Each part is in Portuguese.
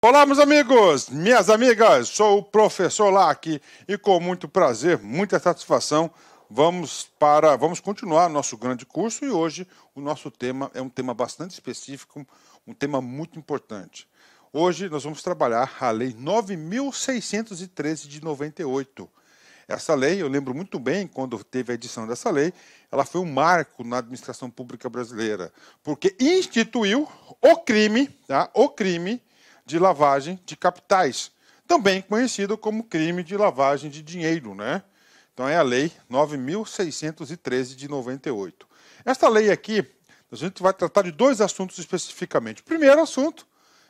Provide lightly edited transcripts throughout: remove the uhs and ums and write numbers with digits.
Olá, meus amigos, minhas amigas, sou o professor Lac e com muito prazer, muita satisfação, vamos continuar nosso grande curso e hoje o nosso tema é um tema bastante específico, um tema muito importante. Hoje nós vamos trabalhar a Lei 9.613 de 98. Essa lei, eu lembro muito bem, quando teve a edição dessa lei, ela foi um marco na administração pública brasileira, porque instituiu o crime, tá? O crime de lavagem de capitais, também conhecido como crime de lavagem de dinheiro, né? Então é a Lei 9.613 de 98. Esta lei aqui, a gente vai tratar de dois assuntos especificamente. O primeiro assunto,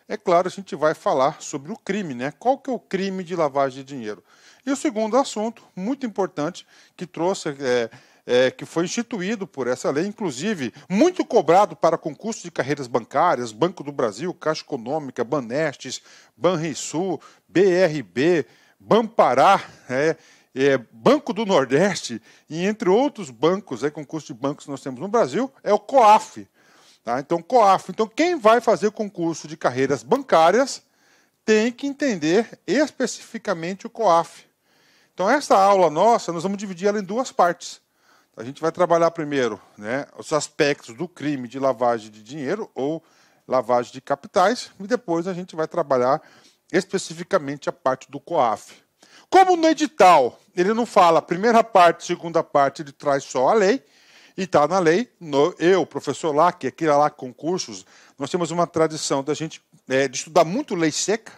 é claro, a gente vai falar sobre o crime, né? Qual que é o crime de lavagem de dinheiro? E o segundo assunto, muito importante, que trouxe, que foi instituído por essa lei, inclusive muito cobrado para concursos de carreiras bancárias, Banco do Brasil, Caixa Econômica, Banestes, Banrisul, BRB, Banpará, Banco do Nordeste, e entre outros bancos, concursos de bancos que nós temos no Brasil, é o COAF. Tá? Então, COAF. Então, quem vai fazer concurso de carreiras bancárias tem que entender especificamente o COAF. Então, essa aula nossa, nós vamos dividir ela em duas partes. A gente vai trabalhar primeiro, né, os aspectos do crime de lavagem de dinheiro ou lavagem de capitais, e depois a gente vai trabalhar especificamente a parte do COAF. Como no edital ele não fala a primeira parte, segunda parte, ele traz só a lei, e está na lei, eu, professor Lac, aqui lá concursos, nós temos uma tradição da gente de estudar muito lei seca.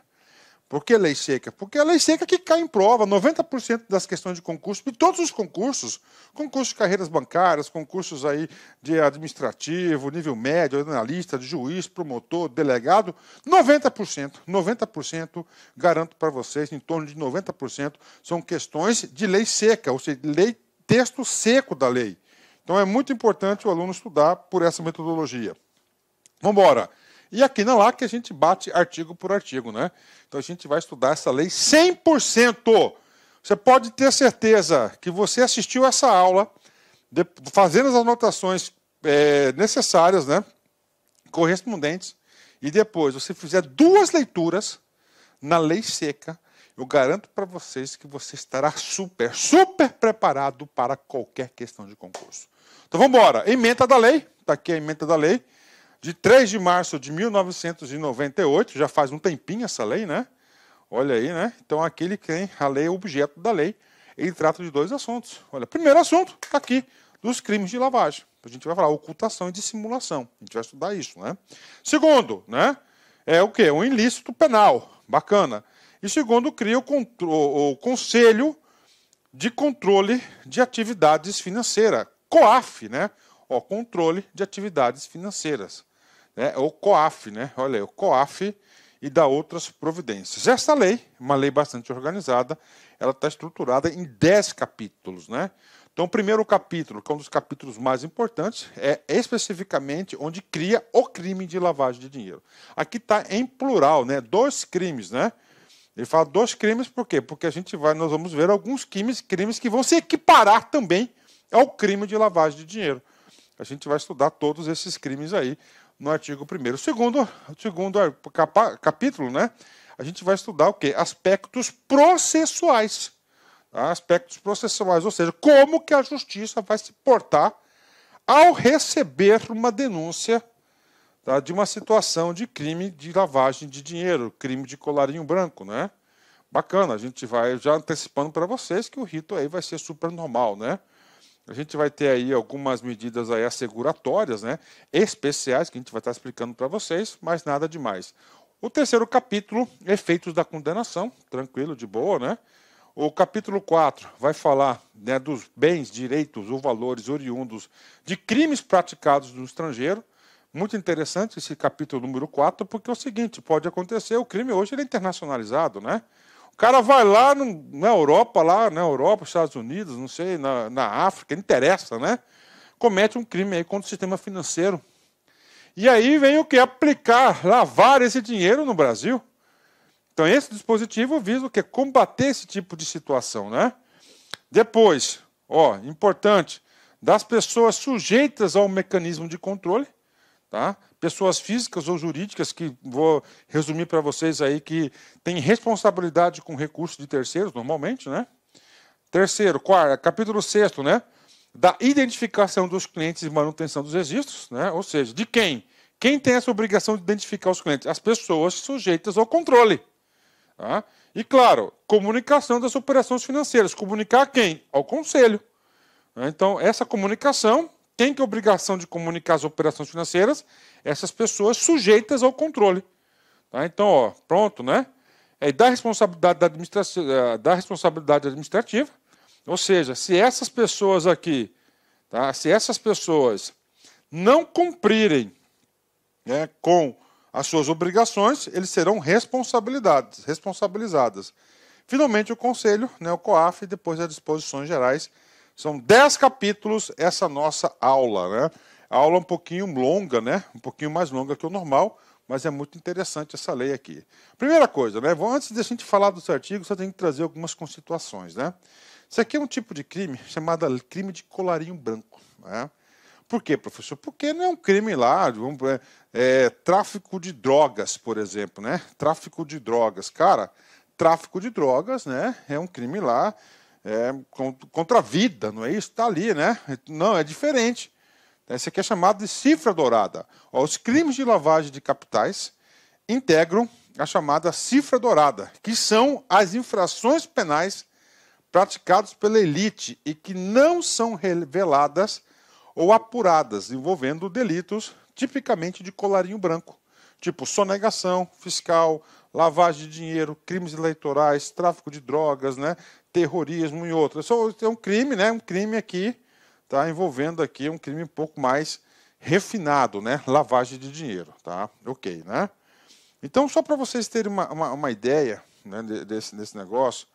Por que lei seca? Porque é a lei seca que cai em prova, 90% das questões de concurso, de todos os concursos, concursos de carreiras bancárias, concursos aí de administrativo, nível médio, analista, de juiz, promotor, delegado, 90%, garanto para vocês, em torno de 90%, são questões de lei seca, ou seja, texto seco da lei. Então é muito importante o aluno estudar por essa metodologia. Vamos embora. E aqui na LAC a gente bate artigo por artigo, né? Então a gente vai estudar essa lei 100%. Você pode ter certeza que você assistiu essa aula, fazendo as anotações necessárias, né? Correspondentes, e depois você fizer duas leituras na lei seca, eu garanto para vocês que você estará super preparado para qualquer questão de concurso. Então vamos embora. Ementa da lei, está aqui a ementa da lei, de 3 de março de 1998, já faz um tempinho essa lei, né? Olha aí, né? Então aqui ele tem a lei, o objeto da lei, ele trata de dois assuntos. Olha, primeiro assunto, está aqui, dos crimes de lavagem. A gente vai falar ocultação e dissimulação. A gente vai estudar isso, né? Segundo, né? É o quê? Um ilícito penal. Bacana. E segundo, cria o Conselho de Controle de Atividades Financeiras, COAF, né? Ó, controle de atividades financeiras. O COAF, né? Olha aí, o COAF e dá outras providências. Essa lei, uma lei bastante organizada, ela está estruturada em 10 capítulos, né? Então, o primeiro capítulo, que é um dos capítulos mais importantes, é especificamente onde cria o crime de lavagem de dinheiro. Aqui está em plural, né? 2 crimes, né? Ele fala 2 crimes, por quê? Porque nós vamos ver alguns crimes que vão se equiparar também ao crime de lavagem de dinheiro. A gente vai estudar todos esses crimes aí no artigo 1º. O segundo capítulo, né? A gente vai estudar o quê? Aspectos processuais. Tá? Aspectos processuais, ou seja, como que a justiça vai se portar ao receber uma denúncia, tá, de uma situação de crime de lavagem de dinheiro, crime de colarinho branco, né? Bacana, a gente vai já antecipando para vocês que o rito aí vai ser super normal, né? A gente vai ter aí algumas medidas aí asseguratórias, né, especiais, que a gente vai estar explicando para vocês, mas nada demais. O terceiro capítulo, efeitos da condenação, tranquilo, de boa, né? O capítulo 4 vai falar, né, dos bens, direitos ou valores oriundos de crimes praticados no estrangeiro. Muito interessante esse capítulo número 4, porque é o seguinte, pode acontecer, o crime hoje ele é internacionalizado, né? O cara vai lá na Europa, Estados Unidos, não sei, na África, não interessa, né? Comete um crime aí contra o sistema financeiro. E aí vem o que? Lavar esse dinheiro no Brasil. Então esse dispositivo visa o quê? Combater esse tipo de situação, né? Depois, ó, importante, das pessoas sujeitas ao mecanismo de controle. tá? Pessoas físicas ou jurídicas, que vou resumir para vocês aí, que têm responsabilidade com recursos de terceiros, normalmente, né? Terceiro, capítulo 6º, né? Da identificação dos clientes e manutenção dos registros, né? Ou seja, de quem? Quem tem essa obrigação de identificar os clientes? As pessoas sujeitas ao controle. Tá? E, claro, comunicação das operações financeiras. Comunicar a quem? Ao conselho. Então, essa comunicação, quem tem a obrigação de comunicar as operações financeiras? Essas pessoas sujeitas ao controle. Tá? Então, ó, pronto, né? Da responsabilidade da responsabilidade administrativa, ou seja, se essas pessoas aqui, tá? Se essas pessoas não cumprirem, né, com as suas obrigações, eles serão responsabilizadas. Finalmente, o Conselho, né, o COAF, depois das disposições gerais. São 10 capítulos essa nossa aula, né? A aula um pouquinho longa, né? Um pouquinho mais longa que o normal, mas é muito interessante essa lei aqui. Primeira coisa, né? Antes de a gente falar dos artigos, eu tenho que trazer algumas conceituações, né? Isso aqui é um tipo de crime chamado crime de colarinho branco, né? Por quê, professor? Porque não é um crime lá, tráfico de drogas, por exemplo, né? Tráfico de drogas. Cara, tráfico de drogas, né? É um crime lá contra a vida, não é isso? Está ali, né? Não, é diferente. Esse aqui é chamado de cifra dourada. Os crimes de lavagem de capitais integram a chamada cifra dourada, que são as infrações penais praticadas pela elite e que não são reveladas ou apuradas, envolvendo delitos tipicamente de colarinho branco, tipo sonegação fiscal, lavagem de dinheiro, crimes eleitorais, tráfico de drogas, né, terrorismo e outros. É um crime, né, um crime aqui, tá, envolvendo aqui um crime um pouco mais refinado, né, lavagem de dinheiro, tá, ok, né. Então, só para vocês terem uma ideia, né, desse negócio,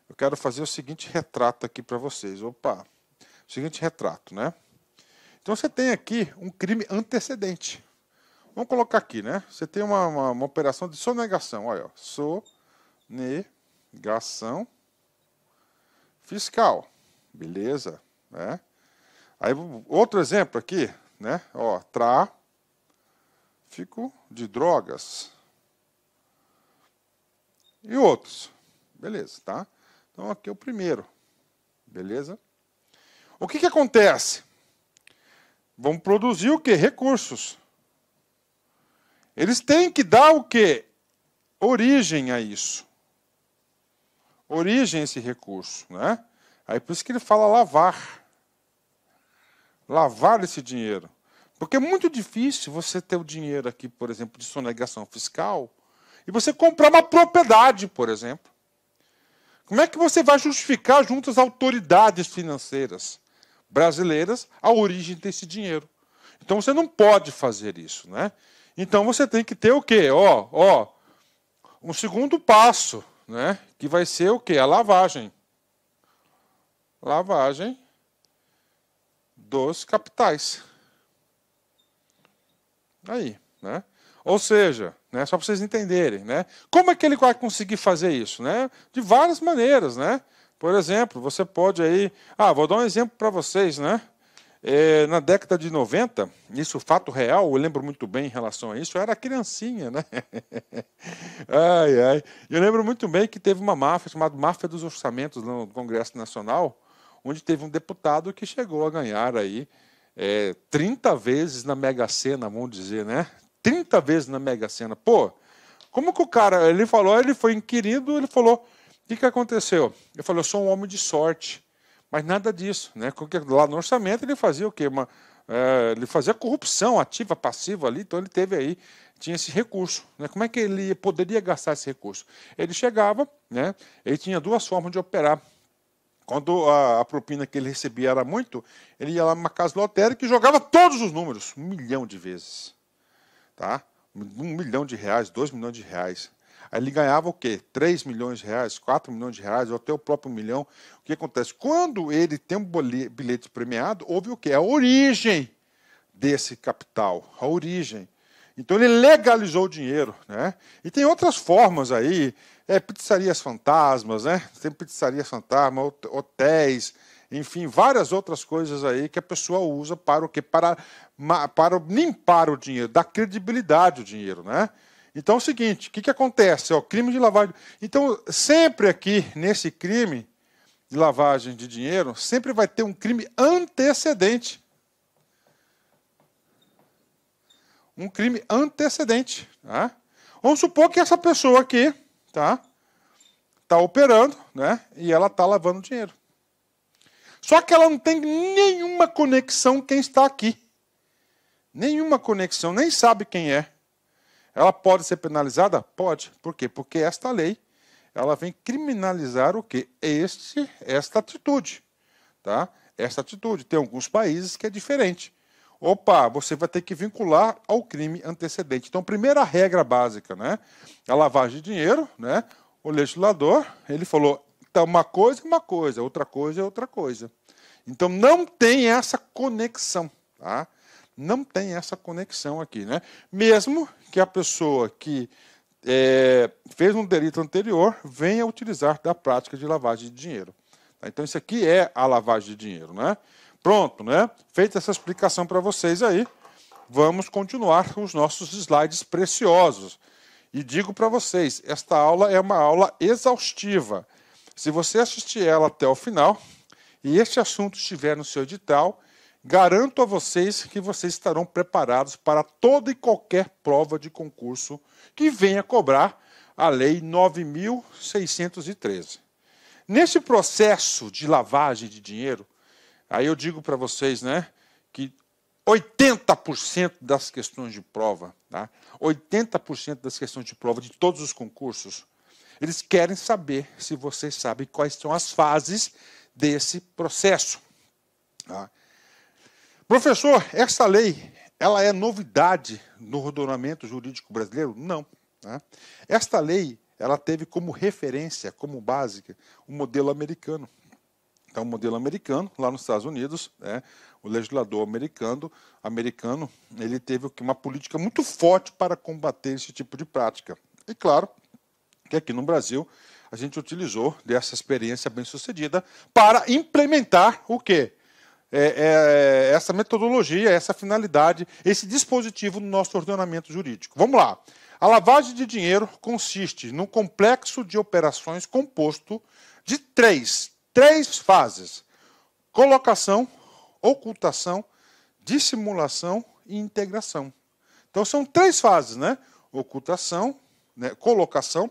eu quero fazer o seguinte retrato aqui para vocês. Opa, o seguinte retrato, né? Então, você tem aqui um crime antecedente. Vamos colocar aqui, né? Você tem uma operação de sonegação. Olha, ó, sonegação fiscal. Beleza, né? Aí, outro exemplo aqui, né? Ó, tráfico de drogas. E outros. Beleza, tá? Então, aqui é o primeiro. Beleza? O que acontece? Vamos produzir o quê? Recursos. Eles têm que dar o quê? Origem a isso. Origem a esse recurso, né? Aí por isso que ele fala lavar. Lavar esse dinheiro. Porque é muito difícil você ter o dinheiro aqui, por exemplo, de sonegação fiscal, e você comprar uma propriedade, por exemplo. Como é que você vai justificar junto às autoridades financeiras brasileiras a origem desse dinheiro? Então você não pode fazer isso, né? Então você tem que ter o quê? Um segundo passo, né? Que vai ser o quê? A lavagem. Lavagem dos capitais. Aí, né? Ou seja, né, só para vocês entenderem, né? Como é que ele vai conseguir fazer isso, né? De várias maneiras, né? Por exemplo, você pode aí... vou dar um exemplo para vocês, né? Na década de 90, isso fato real, eu lembro muito bem em relação a isso, eu era criancinha, né? Eu lembro muito bem que teve uma máfia chamada Máfia dos Orçamentos no Congresso Nacional, onde teve um deputado que chegou a ganhar aí 30 vezes na Mega Sena, vamos dizer, né? 30 vezes na Mega Sena. Pô, como que o cara, ele foi inquirido, ele falou, o que aconteceu? Ele falou, eu sou um homem de sorte. Mas nada disso, né? Porque lá no orçamento ele fazia o quê? Ele fazia corrupção ativa, passiva ali, então ele tinha esse recurso, né? Como é que ele poderia gastar esse recurso? Ele chegava, né? Ele tinha duas formas de operar. Quando a propina que ele recebia era muito, ele ia lá numa casa lotérica e jogava todos os números, 1 milhão de vezes. Tá? 1 milhão de reais, 2 milhões de reais. Aí ele ganhava o quê? 3 milhões de reais, 4 milhões de reais, ou até o próprio milhão. O que acontece? Quando ele tem um bilhete premiado, houve o quê? A origem desse capital, a origem. Então ele legalizou o dinheiro, né? E tem outras formas aí, pizzarias fantasmas, né? Tem pizzarias fantasmas, hotéis, enfim, várias outras coisas aí que a pessoa usa para o quê? Para limpar o dinheiro, dar credibilidade ao dinheiro, né? Então é o seguinte, o que acontece? Crime de lavagem. Então, sempre aqui, nesse crime de lavagem de dinheiro, sempre vai ter um crime antecedente. Um crime antecedente. Tá? Vamos supor que essa pessoa aqui tá operando, né? E ela está lavando dinheiro. Só que ela não tem nenhuma conexão com quem está aqui. Nenhuma conexão, nem sabe quem é. Ela pode ser penalizada? Pode. Por quê? Porque esta lei, ela vem criminalizar o quê? Esta atitude. Tá? Esta atitude. Tem alguns países que é diferente. Opa, você vai ter que vincular ao crime antecedente. Então, primeira regra básica, né? A lavagem de dinheiro, né? O legislador, ele falou, então, uma coisa é uma coisa, outra coisa é outra coisa. Então, não tem essa conexão, tá? Não tem essa conexão aqui, né? Mesmo que a pessoa que fez um delito anterior venha utilizar da prática de lavagem de dinheiro. Tá? Então, isso aqui é a lavagem de dinheiro, né? Pronto, né? Feita essa explicação para vocês aí, vamos continuar com os nossos slides preciosos. E digo para vocês, esta aula é uma aula exaustiva. Se você assistir ela até o final, e este assunto estiver no seu edital, garanto a vocês que vocês estarão preparados para toda e qualquer prova de concurso que venha cobrar a Lei 9.613. Nesse processo de lavagem de dinheiro, aí eu digo para vocês, né, que 80% das questões de prova, tá? 80% das questões de prova de todos os concursos, eles querem saber se vocês sabem quais são as fases desse processo. Tá? Professor, essa lei, ela é novidade no ordenamento jurídico brasileiro? Não. Tá? Esta lei, ela teve como referência, como básica, o modelo americano. Então, o modelo americano, lá nos Estados Unidos, o legislador americano, ele teve uma política muito forte para combater esse tipo de prática. E claro que aqui no Brasil a gente utilizou dessa experiência bem-sucedida para implementar o quê? Essa metodologia, essa finalidade, esse dispositivo no nosso ordenamento jurídico. Vamos lá. A lavagem de dinheiro consiste num complexo de operações composto de três fases: colocação, ocultação, dissimulação e integração. Então são três fases, né? Colocação,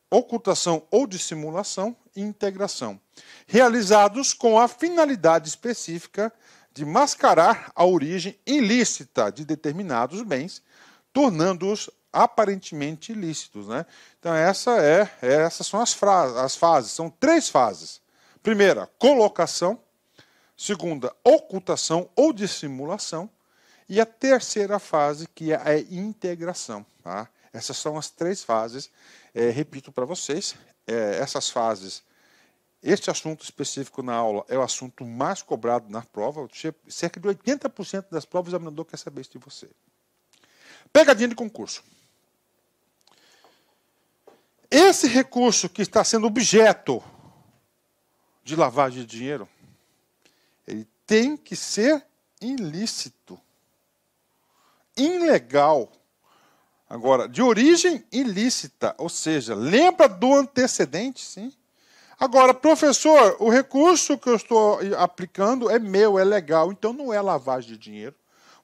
ocultação ou dissimulação e integração, realizados com a finalidade específica de mascarar a origem ilícita de determinados bens, tornando-os aparentemente ilícitos, né? Então essas são as fases, são três fases. Primeira, colocação. Segunda, ocultação ou dissimulação. E a terceira fase, que é a integração. Tá? Essas são as três fases. Repito para vocês, essas fases, este assunto específico na aula é o assunto mais cobrado na prova. Cerca de 80% das provas o examinador quer saber isso de você. Pegadinha de concurso. Esse recurso que está sendo objeto de lavagem de dinheiro, ele tem que ser ilícito, ilegal. Agora, de origem ilícita, ou seja, lembra do antecedente, sim? Agora, professor, o recurso que eu estou aplicando é meu, é legal, então não é lavagem de dinheiro.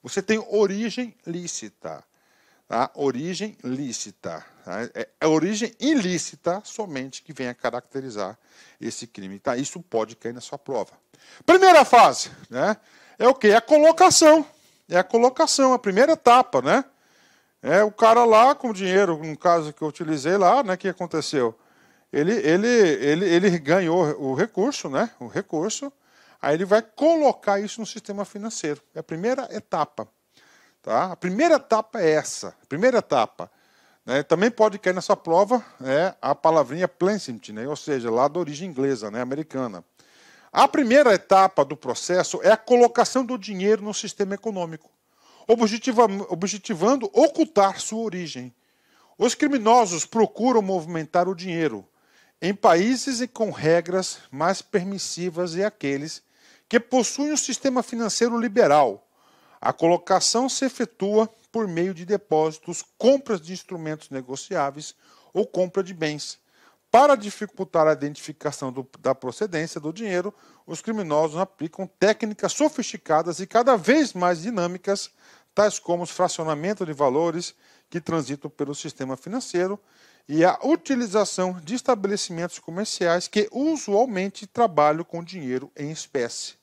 Você tem origem lícita. Tá? Origem lícita. Tá? É origem ilícita somente que venha caracterizar esse crime. Tá? Isso pode cair na sua prova. Primeira fase, né? É o quê? É a colocação. É a colocação, a primeira etapa, né? É o cara lá com o dinheiro, no caso que eu utilizei lá, né? O que aconteceu? Ele ganhou o recurso, né? O recurso. Aí ele vai colocar isso no sistema financeiro. É a primeira etapa. Tá? A primeira etapa é essa. A primeira etapa. Né? Também pode cair nessa prova a palavrinha placement, né? Ou seja, lá da origem inglesa, né? Americana. A primeira etapa do processo é a colocação do dinheiro no sistema econômico, objetivando ocultar sua origem. Os criminosos procuram movimentar o dinheiro Em países e com regras mais permissivas e aqueles que possuem um sistema financeiro liberal, a colocação se efetua por meio de depósitos, compras de instrumentos negociáveis ou compra de bens. Para dificultar a identificação da procedência do dinheiro, os criminosos aplicam técnicas sofisticadas e cada vez mais dinâmicas, tais como o fracionamento de valores que transitam pelo sistema financeiro e a utilização de estabelecimentos comerciais que usualmente trabalham com dinheiro em espécie.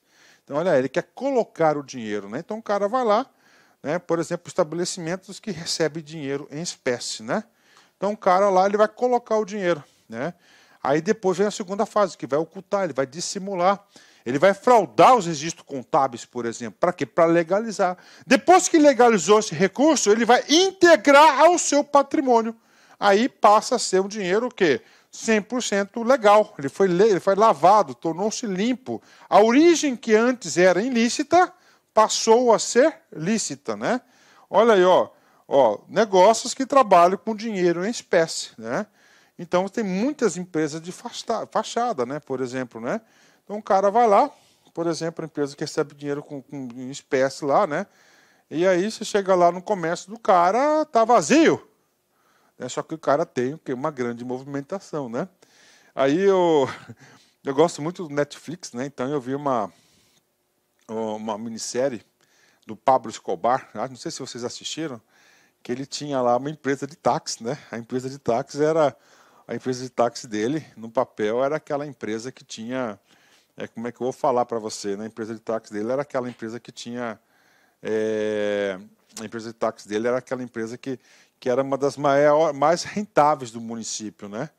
Então, olha, ele quer colocar o dinheiro, né? Então, o cara vai lá, né? Por exemplo, estabelecimentos que recebem dinheiro em espécie, né? Então, o cara lá, ele vai colocar o dinheiro, né? Aí depois vem a segunda fase, que vai ocultar, ele vai dissimular, ele vai fraudar os registros contábeis, por exemplo. Para quê? Para legalizar. Depois que legalizou esse recurso, ele vai integrar ao seu patrimônio. Aí passa a ser um dinheiro o quê? 100% legal. Ele foi lavado, tornou-se limpo. A origem que antes era ilícita passou a ser lícita, né? Olha aí, ó, negócios que trabalham com dinheiro em espécie, né? Então tem muitas empresas de fachada, né? Por exemplo, né? Então o cara vai lá, por exemplo, a empresa que recebe dinheiro em espécie lá, né? E aí você chega lá no comércio do cara, tá vazio. Só que o cara tem uma grande movimentação, né? Aí eu gosto muito do Netflix, né? Então eu vi uma minissérie do Pablo Escobar, não sei se vocês assistiram, que ele tinha lá uma empresa de táxi, né? A empresa de táxi dele, no papel, era aquela empresa que tinha... como é que eu vou falar para você? Né? A empresa de táxi dele era aquela empresa que tinha... a empresa de táxi dele era aquela empresa que era uma das mais rentáveis do município, né?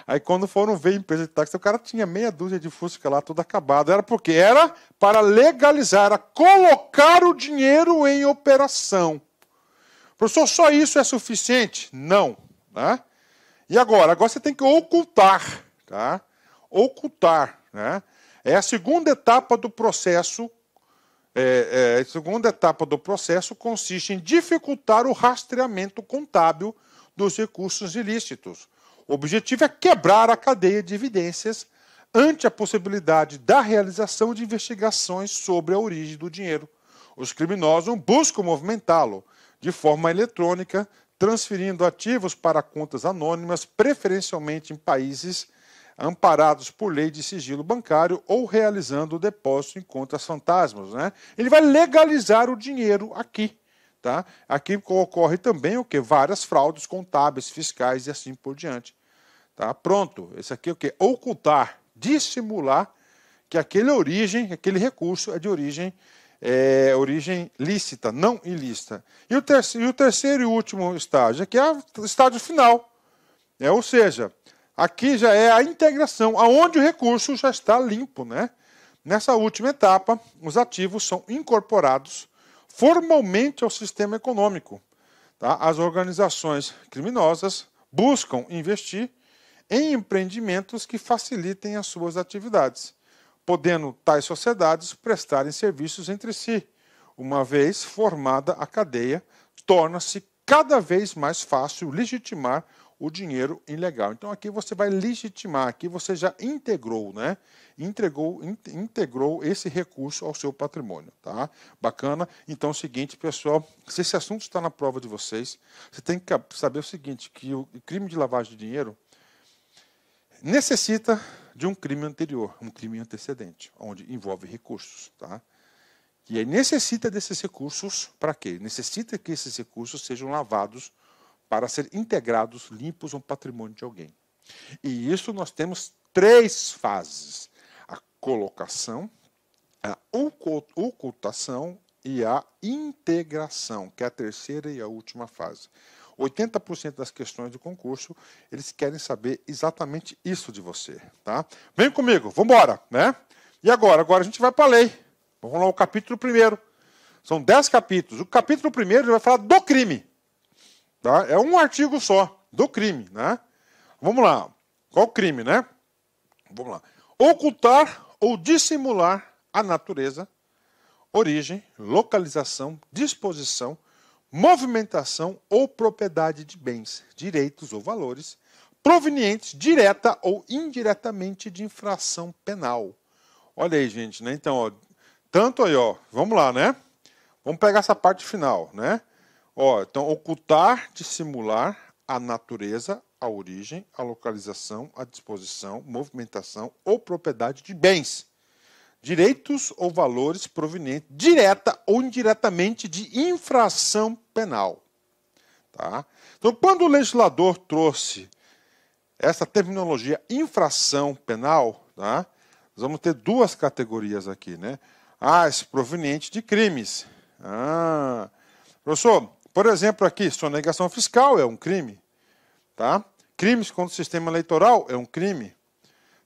Aí quando foram ver a empresa de táxi, o cara tinha meia dúzia de Fusca lá, tudo acabado. Era porque era para legalizar, era colocar o dinheiro em operação. Professor, só isso é suficiente? Não. Né? E agora? Agora você tem que ocultar. Tá? Ocultar. Né? É a segunda etapa do processo. A segunda etapa do processo consiste em dificultar o rastreamento contábil dos recursos ilícitos. O objetivo é quebrar a cadeia de evidências ante a possibilidade da realização de investigações sobre a origem do dinheiro. Os criminosos buscam movimentá-lo de forma eletrônica, transferindo ativos para contas anônimas, preferencialmente em países amparados por lei de sigilo bancário ou realizando o depósito em contas fantasmas. Né? Ele vai legalizar o dinheiro aqui. Tá? Aqui ocorre também o quê? Várias fraudes contábeis, fiscais e assim por diante. Tá? Pronto, esse aqui é o quê? Ocultar, dissimular que aquele recurso é de origem lícita, não ilícita. E o terceiro e último estágio aqui é o estágio final. Ou seja, aqui já é a integração, aonde o recurso já está limpo. Né? Nessa última etapa, os ativos são incorporados formalmente ao sistema econômico. Tá? As organizações criminosas buscam investir em empreendimentos que facilitem as suas atividades, podendo tais sociedades prestarem serviços entre si. Uma vez formada a cadeia, torna-se cada vez mais fácil legitimar o dinheiro ilegal. Então aqui você vai legitimar, aqui você já integrou, né? Integrou esse recurso ao seu patrimônio, tá? Bacana? Então é o seguinte, pessoal, se esse assunto está na prova de vocês, você tem que saber o seguinte, que o crime de lavagem de dinheiro necessita de um crime anterior, um crime antecedente, onde envolve recursos, tá? E aí necessita desses recursos para quê? Necessita que esses recursos sejam lavados para serem integrados, limpos ao patrimônio de alguém. E isso nós temos 3 fases: a colocação, a ocultação e a integração, que é a terceira e a última fase. 80% das questões do concurso, eles querem saber exatamente isso de você. Tá? Vem comigo, vamos embora. Né? E agora? Agora a gente vai para a lei. Vamos lá ao capítulo 1º. São 10 capítulos. O capítulo 1º vai falar do crime. Tá? É um artigo só, do crime. Né? Vamos lá. Qual o crime, né? Vamos lá. Ocultar ou dissimular a natureza, origem, localização, disposição, movimentação ou propriedade de bens, direitos ou valores, provenientes direta ou indiretamente de infração penal. Olha aí, gente, né? Então, ó, tanto aí, ó, vamos lá, né? Vamos pegar essa parte final, né? Ó, então, ocultar, dissimular a natureza, a origem, a localização, a disposição, movimentação ou propriedade de bens, direitos ou valores provenientes direta ou indiretamente de infração penal. Tá? Então, quando o legislador trouxe essa terminologia infração penal, tá? Nós vamos ter duas categorias aqui, né? As provenientes de crimes. Professor, por exemplo, aqui, sonegação fiscal é um crime. Tá? Crimes contra o sistema eleitoral é um crime.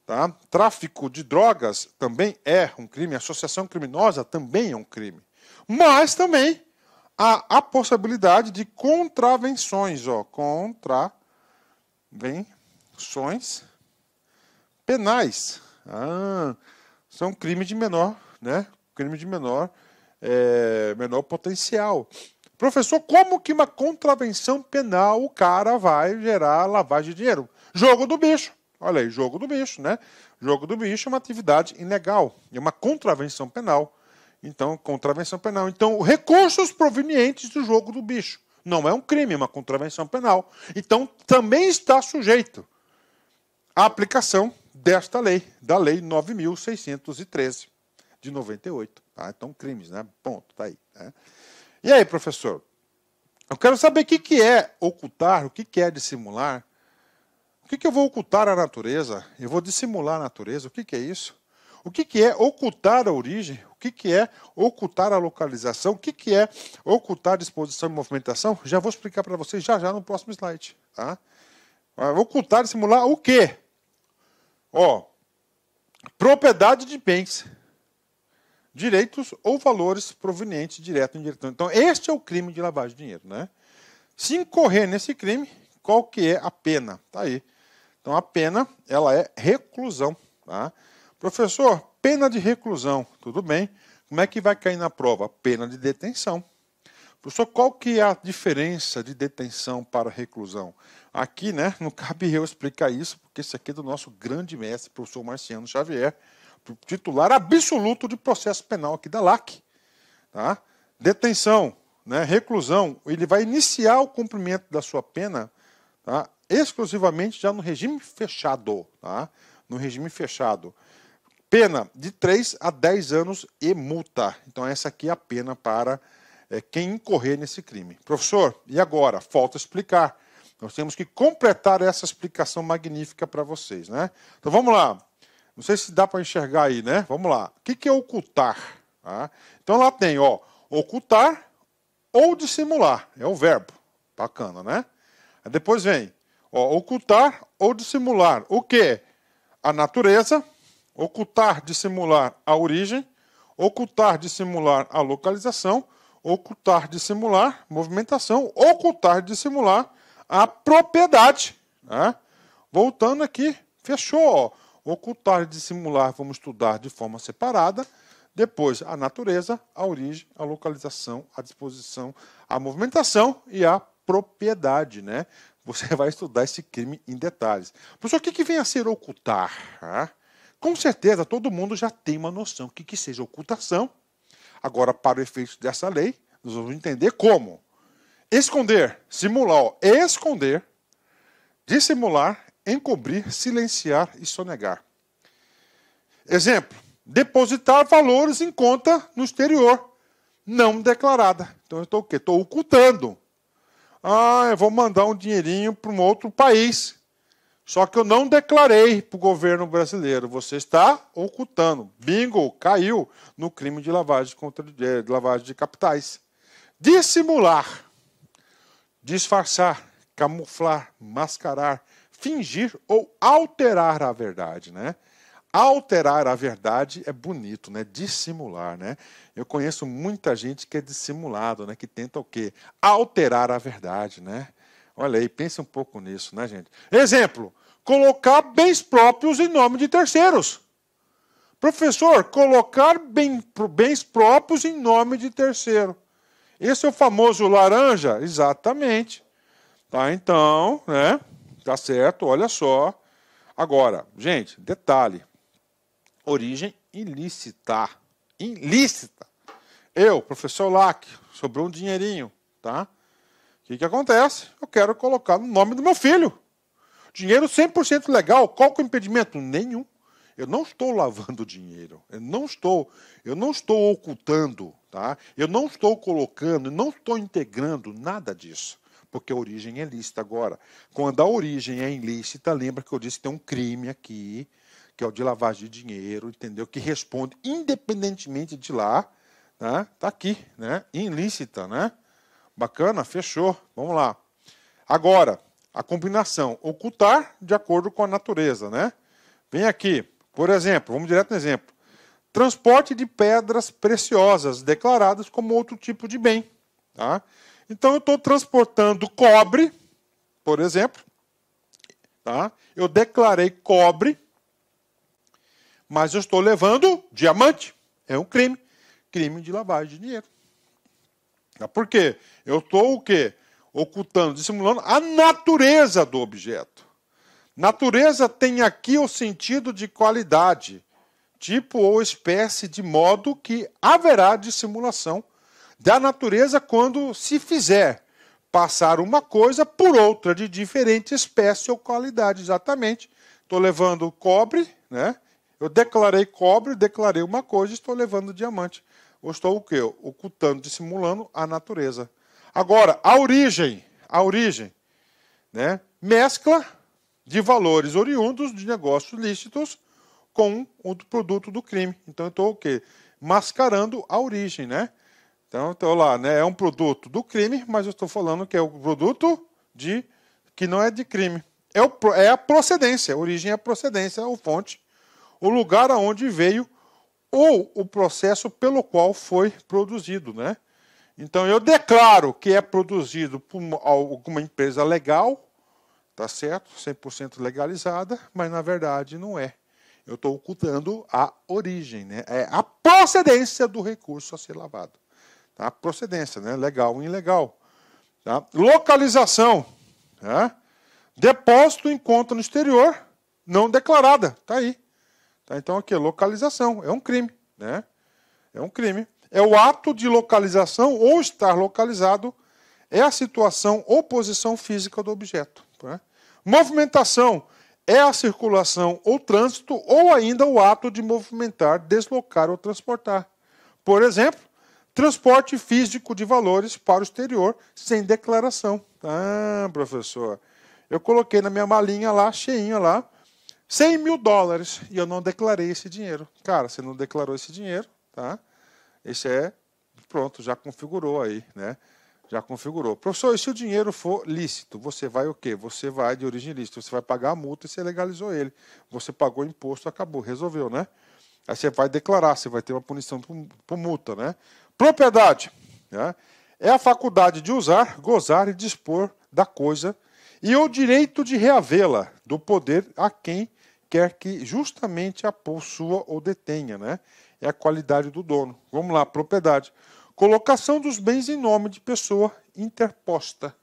Tá? Tráfico de drogas também é um crime. Associação criminosa também é um crime. Mas também há a possibilidade de contravenções. Ó, contravenções penais. São crimes de menor, né? Crime de menor potencial. Professor, como que uma contravenção penal o cara vai gerar lavagem de dinheiro? Jogo do bicho. Olha aí, jogo do bicho, né? Jogo do bicho é uma atividade ilegal. É uma contravenção penal. Então, contravenção penal. Então, recursos provenientes do jogo do bicho. Não é um crime, é uma contravenção penal. Então, também está sujeito à aplicação desta lei, da Lei 9.613, de 98. Tá? Então, crimes, né? Ponto, tá aí. Né? E aí, professor? Eu quero saber o que é ocultar, o que é dissimular. O que eu vou ocultar a natureza? Eu vou dissimular a natureza. O que é isso? O que é ocultar a origem? O que é ocultar a localização? O que é ocultar a disposição e movimentação? Já vou explicar para vocês já no próximo slide. Tá? Ocultar, dissimular o quê? Ó, propriedade de bens, direitos ou valores provenientes direto ou indiretamente. Então, este é o crime de lavagem de dinheiro. Né? Se incorrer nesse crime, qual que é a pena? Tá aí. Então, a pena, ela é reclusão. Tá? Professor, pena de reclusão, tudo bem. Como é que vai cair na prova? Pena de detenção. Professor, qual que é a diferença de detenção para reclusão? Aqui, né, não cabe eu explicar isso, porque isso aqui é do nosso grande mestre, professor Marciano Xavier, titular absoluto de processo penal aqui da LAC. Tá? Detenção, né, reclusão, ele vai iniciar o cumprimento da sua pena, tá, exclusivamente já no regime fechado. Tá? No regime fechado. Pena de 3 a 10 anos e multa. Então, essa aqui é a pena para quem incorrer nesse crime. Professor, e agora? Falta explicar. Nós temos que completar essa explicação magnífica para vocês. Né? Então, vamos lá. Não sei se dá para enxergar aí, né? Vamos lá. O que é ocultar? Tá? Então, lá tem, ó, ocultar ou dissimular. É o verbo. Bacana, né? Aí depois vem, ó, ocultar ou dissimular. O quê? A natureza. Ocultar, dissimular a origem. Ocultar, dissimular a localização. Ocultar, dissimular movimentação. Ocultar, dissimular a propriedade. Né? Voltando aqui, fechou. Ó. Ocultar e dissimular, vamos estudar de forma separada. Depois, a natureza, a origem, a localização, a disposição, a movimentação e a propriedade. Né? Você vai estudar esse crime em detalhes. Professor, o que vem a ser ocultar? Né? Com certeza, todo mundo já tem uma noção do que seja ocultação. Agora, para o efeito dessa lei, nós vamos entender como. Esconder, simular, ó, esconder, dissimular, encobrir, silenciar e sonegar. Exemplo, depositar valores em conta no exterior, não declarada. Então, eu estou o quê? Estou ocultando. Eu vou mandar um dinheirinho para um outro país. Só que eu não declarei para o governo brasileiro. Você está ocultando. Bingo, caiu no crime de lavagem de capitais. Dissimular, disfarçar, camuflar, mascarar, fingir ou alterar a verdade, né? Alterar a verdade é bonito, né? Dissimular, né? Eu conheço muita gente que é dissimulado, né? Que tenta o quê? Alterar a verdade, né? Olha aí, pense um pouco nisso, né, gente? Exemplo, colocar bens próprios em nome de terceiros. Professor, colocar bens próprios em nome de terceiro. Esse é o famoso laranja? Exatamente. Tá, então, né? Tá certo? Olha só. Agora, gente, detalhe. Origem ilícita. Ilícita. Eu, professor Lack, sobrou um dinheirinho, tá? O que acontece? Eu quero colocar no nome do meu filho. Dinheiro 100% legal. Qual que é o impedimento? Nenhum. Eu não estou lavando dinheiro. Eu não estou ocultando, tá? Eu não estou colocando, não estou integrando nada disso. Porque a origem é lícita. Agora, quando a origem é ilícita, lembra que eu disse que tem um crime aqui, que é o de lavagem de dinheiro, entendeu? Que responde independentemente de lá, tá? Tá aqui, né? Ilícita, né? Bacana, fechou. Vamos lá. Agora, a combinação ocultar de acordo com a natureza, né? Vem aqui, por exemplo, vamos direto no exemplo. Transporte de pedras preciosas declaradas como outro tipo de bem, tá? Então eu estou transportando cobre, por exemplo, tá? Eu declarei cobre, mas eu estou levando diamante. É um crime. Crime de lavagem de dinheiro. Por quê? Eu estou o quê? Ocultando, dissimulando a natureza do objeto. Natureza tem aqui o sentido de qualidade, tipo ou espécie, de modo que haverá dissimulação da natureza quando se fizer passar uma coisa por outra de diferente espécie ou qualidade. Exatamente. Estou levando cobre, né? Eu declarei cobre, declarei uma coisa, estou levando diamante. Ou estou o quê? Ocultando, dissimulando a natureza. Agora, a origem, né? Mescla de valores oriundos de negócios lícitos com o produto do crime. Então, eu estou o quê? Mascarando a origem, né? Então, estou lá, né? É um produto do crime, mas eu estou falando que é o produto que não é de crime. É a procedência. A origem é a procedência, a fonte, o lugar aonde veio ou o processo pelo qual foi produzido, né? Então, eu declaro que é produzido por alguma empresa legal, tá certo? 100% legalizada, mas na verdade não é. Eu estou ocultando a origem, né? É a procedência do recurso a ser lavado. Tá? Procedência, né? Legal ou ilegal. Tá? Localização. Tá? Depósito em conta no exterior não declarada. Tá aí. Tá? Então, aqui, localização. É um crime. Né? É um crime. É o ato de localização ou estar localizado, é a situação ou posição física do objeto. Tá? Movimentação é a circulação ou trânsito, ou ainda o ato de movimentar, deslocar ou transportar. Por exemplo, transporte físico de valores para o exterior sem declaração. Ah, professor, eu coloquei na minha malinha lá, cheinha lá, $100 mil e eu não declarei esse dinheiro. Cara, você não declarou esse dinheiro, tá? Esse pronto, já configurou aí, né? Já configurou. Professor, e se o dinheiro for lícito, você vai o quê? Você vai de origem lícita, você vai pagar a multa e você legalizou ele. Você pagou o imposto, acabou, resolveu, né? Aí você vai declarar, você vai ter uma punição por multa, né? Propriedade, né? É a faculdade de usar, gozar e dispor da coisa e o direito de reavê-la do poder a quem quer que justamente a possua ou detenha, né? É a qualidade do dono. Vamos lá, propriedade. Colocação dos bens em nome de pessoa interposta.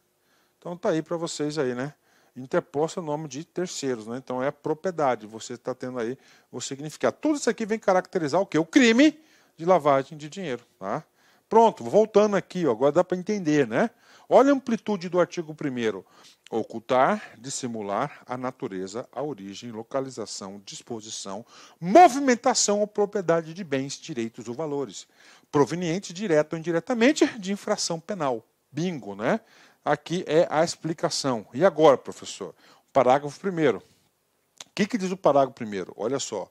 Então tá aí para vocês aí, né? Interposta em nome de terceiros, né? Então é propriedade. Você está tendo aí o significado. Tudo isso aqui vem caracterizar o quê? O crime de lavagem de dinheiro, tá? Pronto, voltando aqui, ó, agora dá para entender, né? Olha a amplitude do artigo 1º. Ocultar, dissimular a natureza, a origem, localização, disposição, movimentação ou propriedade de bens, direitos ou valores, provenientes, direto ou indiretamente, de infração penal. Bingo, né? Aqui é a explicação. E agora, professor? Parágrafo 1º. O que diz o parágrafo 1º? Olha só.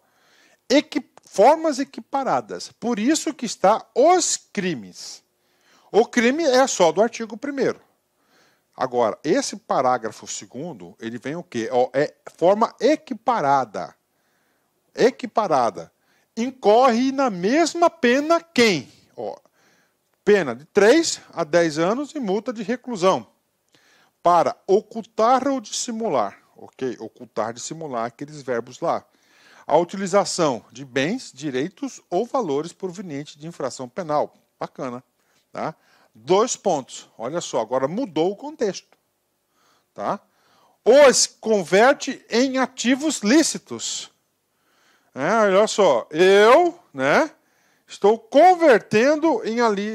Formas equiparadas. Por isso que está os crimes. O crime é só do artigo 1º. Agora, esse parágrafo 2º, ele vem o quê? É forma equiparada. Equiparada. Incorre na mesma pena quem? Pena de 3 a 10 anos e multa de reclusão. Para ocultar ou dissimular. Ok? Ocultar, dissimular, aqueles verbos lá. A utilização de bens, direitos ou valores provenientes de infração penal. Bacana. Tá? 2 pontos. Olha só, agora mudou o contexto. Tá? os converte em ativos lícitos. Olha só, eu, né, estou convertendo em ali,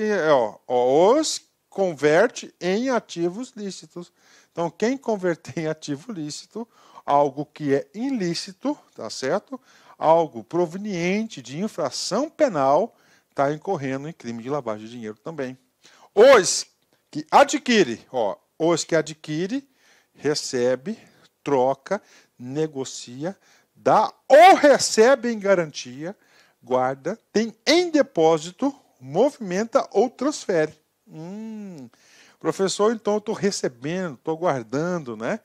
os converte em ativos lícitos. Então, quem converter em ativo lícito, algo que é ilícito, tá certo? Algo proveniente de infração penal, está incorrendo em crime de lavagem de dinheiro também. Os que adquire, recebe, troca, negocia, dá ou recebe em garantia, guarda, tem em depósito, movimenta ou transfere. Professor, então eu estou recebendo, estou guardando, né?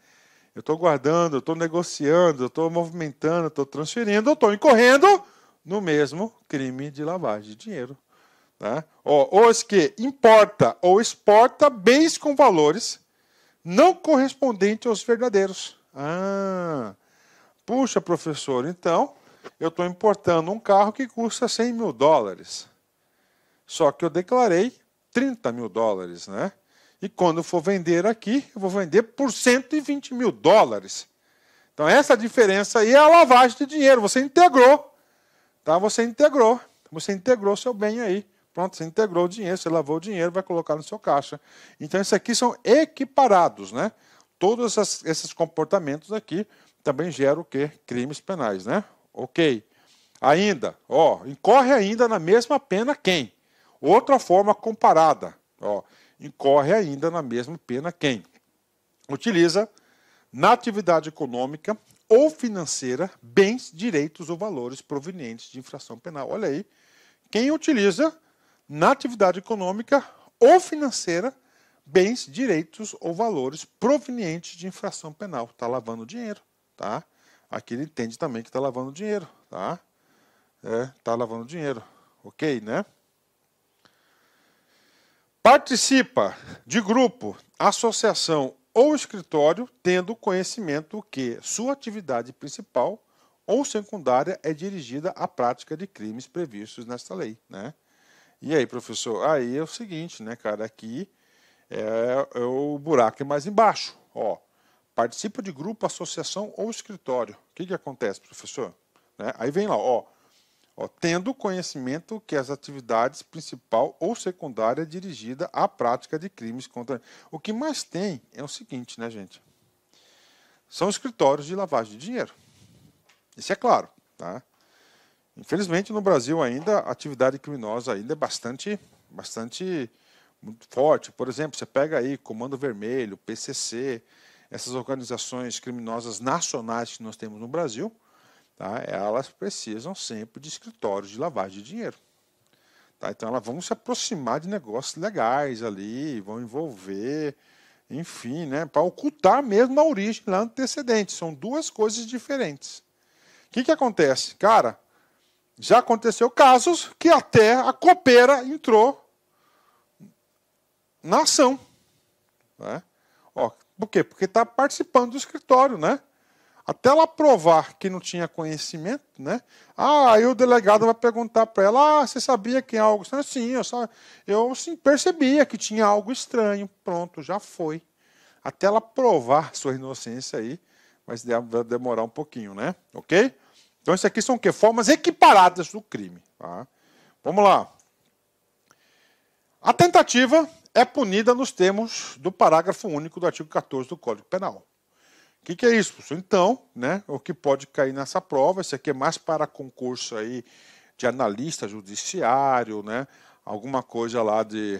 Eu estou guardando, eu estou negociando, eu estou movimentando, eu estou transferindo, eu estou incorrendo no mesmo crime de lavagem de dinheiro. Tá? Os que importa ou exporta bens com valores não correspondentes aos verdadeiros. Puxa, professor, então eu estou importando um carro que custa 100 mil dólares. Só que eu declarei 30 mil dólares, né? E quando for vender aqui, eu vou vender por 120 mil dólares. Então essa diferença aí é a lavagem de dinheiro. Você integrou, tá? Você integrou seu bem aí. Pronto, você integrou o dinheiro, você lavou o dinheiro, vai colocar no seu caixa. Então isso aqui são equiparados, né? Todos esses comportamentos aqui também geram o quê? Crimes penais, né? Ok. Ainda, incorre ainda na mesma pena quem? Outra forma comparada, incorre ainda na mesma pena quem utiliza na atividade econômica ou financeira bens, direitos ou valores provenientes de infração penal. Olha aí, quem utiliza na atividade econômica ou financeira bens, direitos ou valores provenientes de infração penal. Está lavando dinheiro, tá? Aqui ele entende também que está lavando dinheiro, tá? Está lavando dinheiro, ok, né? Participa de grupo, associação ou escritório, tendo conhecimento que sua atividade principal ou secundária é dirigida à prática de crimes previstos nesta lei, né? E aí, professor? Aí é o seguinte, né, cara? Aqui o buraco é mais embaixo. Participa de grupo, associação ou escritório. O que acontece, professor? Aí vem lá, tendo conhecimento que as atividades principal ou secundária é dirigida à prática de crimes contra... O que mais tem é o seguinte, né, gente? São escritórios de lavagem de dinheiro. Isso é claro, tá? Infelizmente, no Brasil ainda, a atividade criminosa ainda é bastante muito forte. Por exemplo, você pega aí Comando Vermelho, PCC, essas organizações criminosas nacionais que nós temos no Brasil, tá? Elas precisam sempre de escritórios de lavagem de dinheiro. Tá? Então, elas vão se aproximar de negócios legais ali, vão envolver, enfim, né, para ocultar mesmo a origem lá antecedente. São duas coisas diferentes. O que acontece? Cara, já aconteceu casos que até a copeira entrou na ação. Né? Por quê? Porque está participando do escritório, né? Até ela provar que não tinha conhecimento, né? Aí o delegado vai perguntar para ela, você sabia que algo estranho? Sim, eu sim, percebia que tinha algo estranho. Pronto, já foi. Até ela provar sua inocência aí, vai demorar um pouquinho, né? Ok? Então isso aqui são o quê? Formas equiparadas do crime. Tá? Vamos lá. A tentativa é punida nos termos do parágrafo único do artigo 14 do Código Penal. O que é isso, professor? Então, né, o que pode cair nessa prova, isso aqui é mais para concurso aí de analista judiciário, né, alguma coisa lá de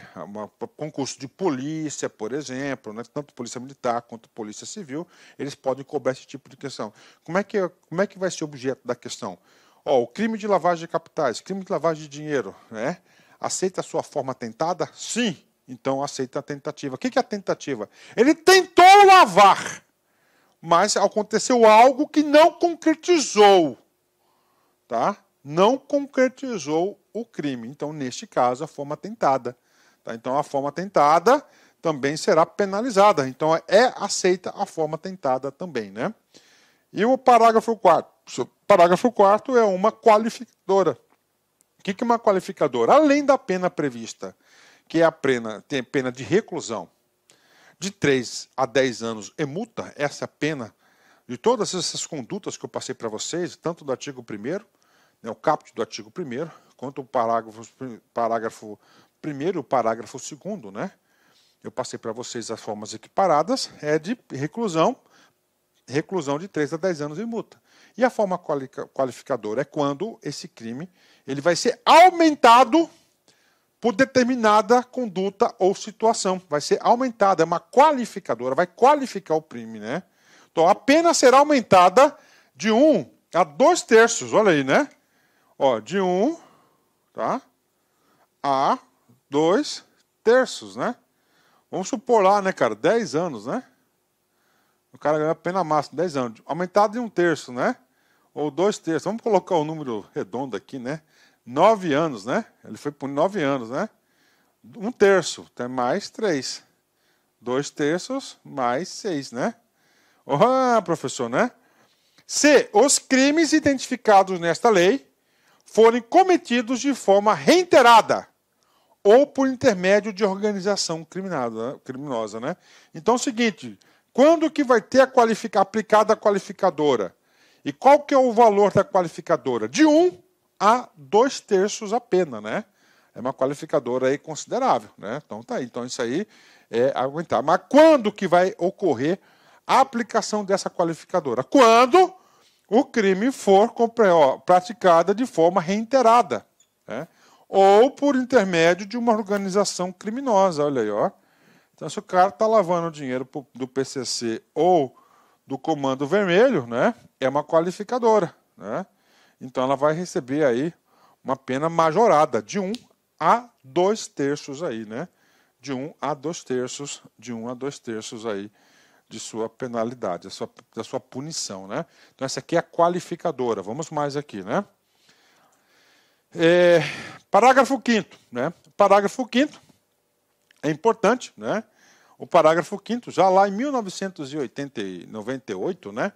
concurso de polícia, por exemplo, né, tanto polícia militar quanto polícia civil, eles podem cobrar esse tipo de questão. Como é que vai ser o objeto da questão? O crime de lavagem de capitais, crime de lavagem de dinheiro, né? Aceita a sua forma tentada? Sim. Então aceita a tentativa. O que é a tentativa? Ele tentou lavar, mas aconteceu algo que não concretizou, tá? Não concretizou o crime. Então, neste caso, a forma tentada. Tá? Então, a forma tentada também será penalizada. Então, é aceita a forma tentada também, né? E o parágrafo 4º? O parágrafo 4º é uma qualificadora. O que é uma qualificadora? Além da pena prevista, que é tem pena de reclusão, de 3 a 10 anos e multa, essa é a pena de todas essas condutas que eu passei para vocês, tanto do artigo 1º, né, o caput do artigo 1º, quanto o parágrafo 1º e o parágrafo 2º, né? Eu passei para vocês as formas equiparadas, é de reclusão de 3 a 10 anos e multa. E a forma qualificadora é quando esse crime ele vai ser aumentado por determinada conduta ou situação. Vai ser aumentada, é uma qualificadora, vai qualificar o crime, né? Então, a pena será aumentada de 1 a 2/3, olha aí, né? Ó, de 1, tá? A 2/3, né? Vamos supor lá, né, cara, 10 anos, né? O cara ganha a pena máxima, 10 anos. Aumentado de 1/3, né? Ou 2/3. Vamos colocar o número redondo aqui, né? 9 anos, né? Ele foi por 9 anos, né? 1/3, tem mais 3. 2/3 mais 6, né? Oh, professor, né? Se os crimes identificados nesta lei forem cometidos de forma reiterada ou por intermédio de organização criminosa, né? Então é o seguinte, quando que vai ter aplicada a qualificadora? E qual que é o valor da qualificadora? De 1 a 2/3 a pena, né? É uma qualificadora aí considerável, né? Então tá aí. Então isso aí é aguentar. Mas quando que vai ocorrer a aplicação dessa qualificadora? Quando o crime for praticado de forma reiterada, né? Ou por intermédio de uma organização criminosa, olha aí, ó. Então, se o cara está lavando dinheiro do PCC ou do Comando Vermelho, né, é uma qualificadora, né? Então, ela vai receber aí uma pena majorada de 1 a 2/3 aí, né? De 1 a 2/3, de 1 a 2/3 aí de sua penalidade, da sua punição, né? Então, essa aqui é a qualificadora. Vamos mais aqui, né? Parágrafo 5º, né? Parágrafo 5º é importante, né? O parágrafo 5º, já lá em 1998, né?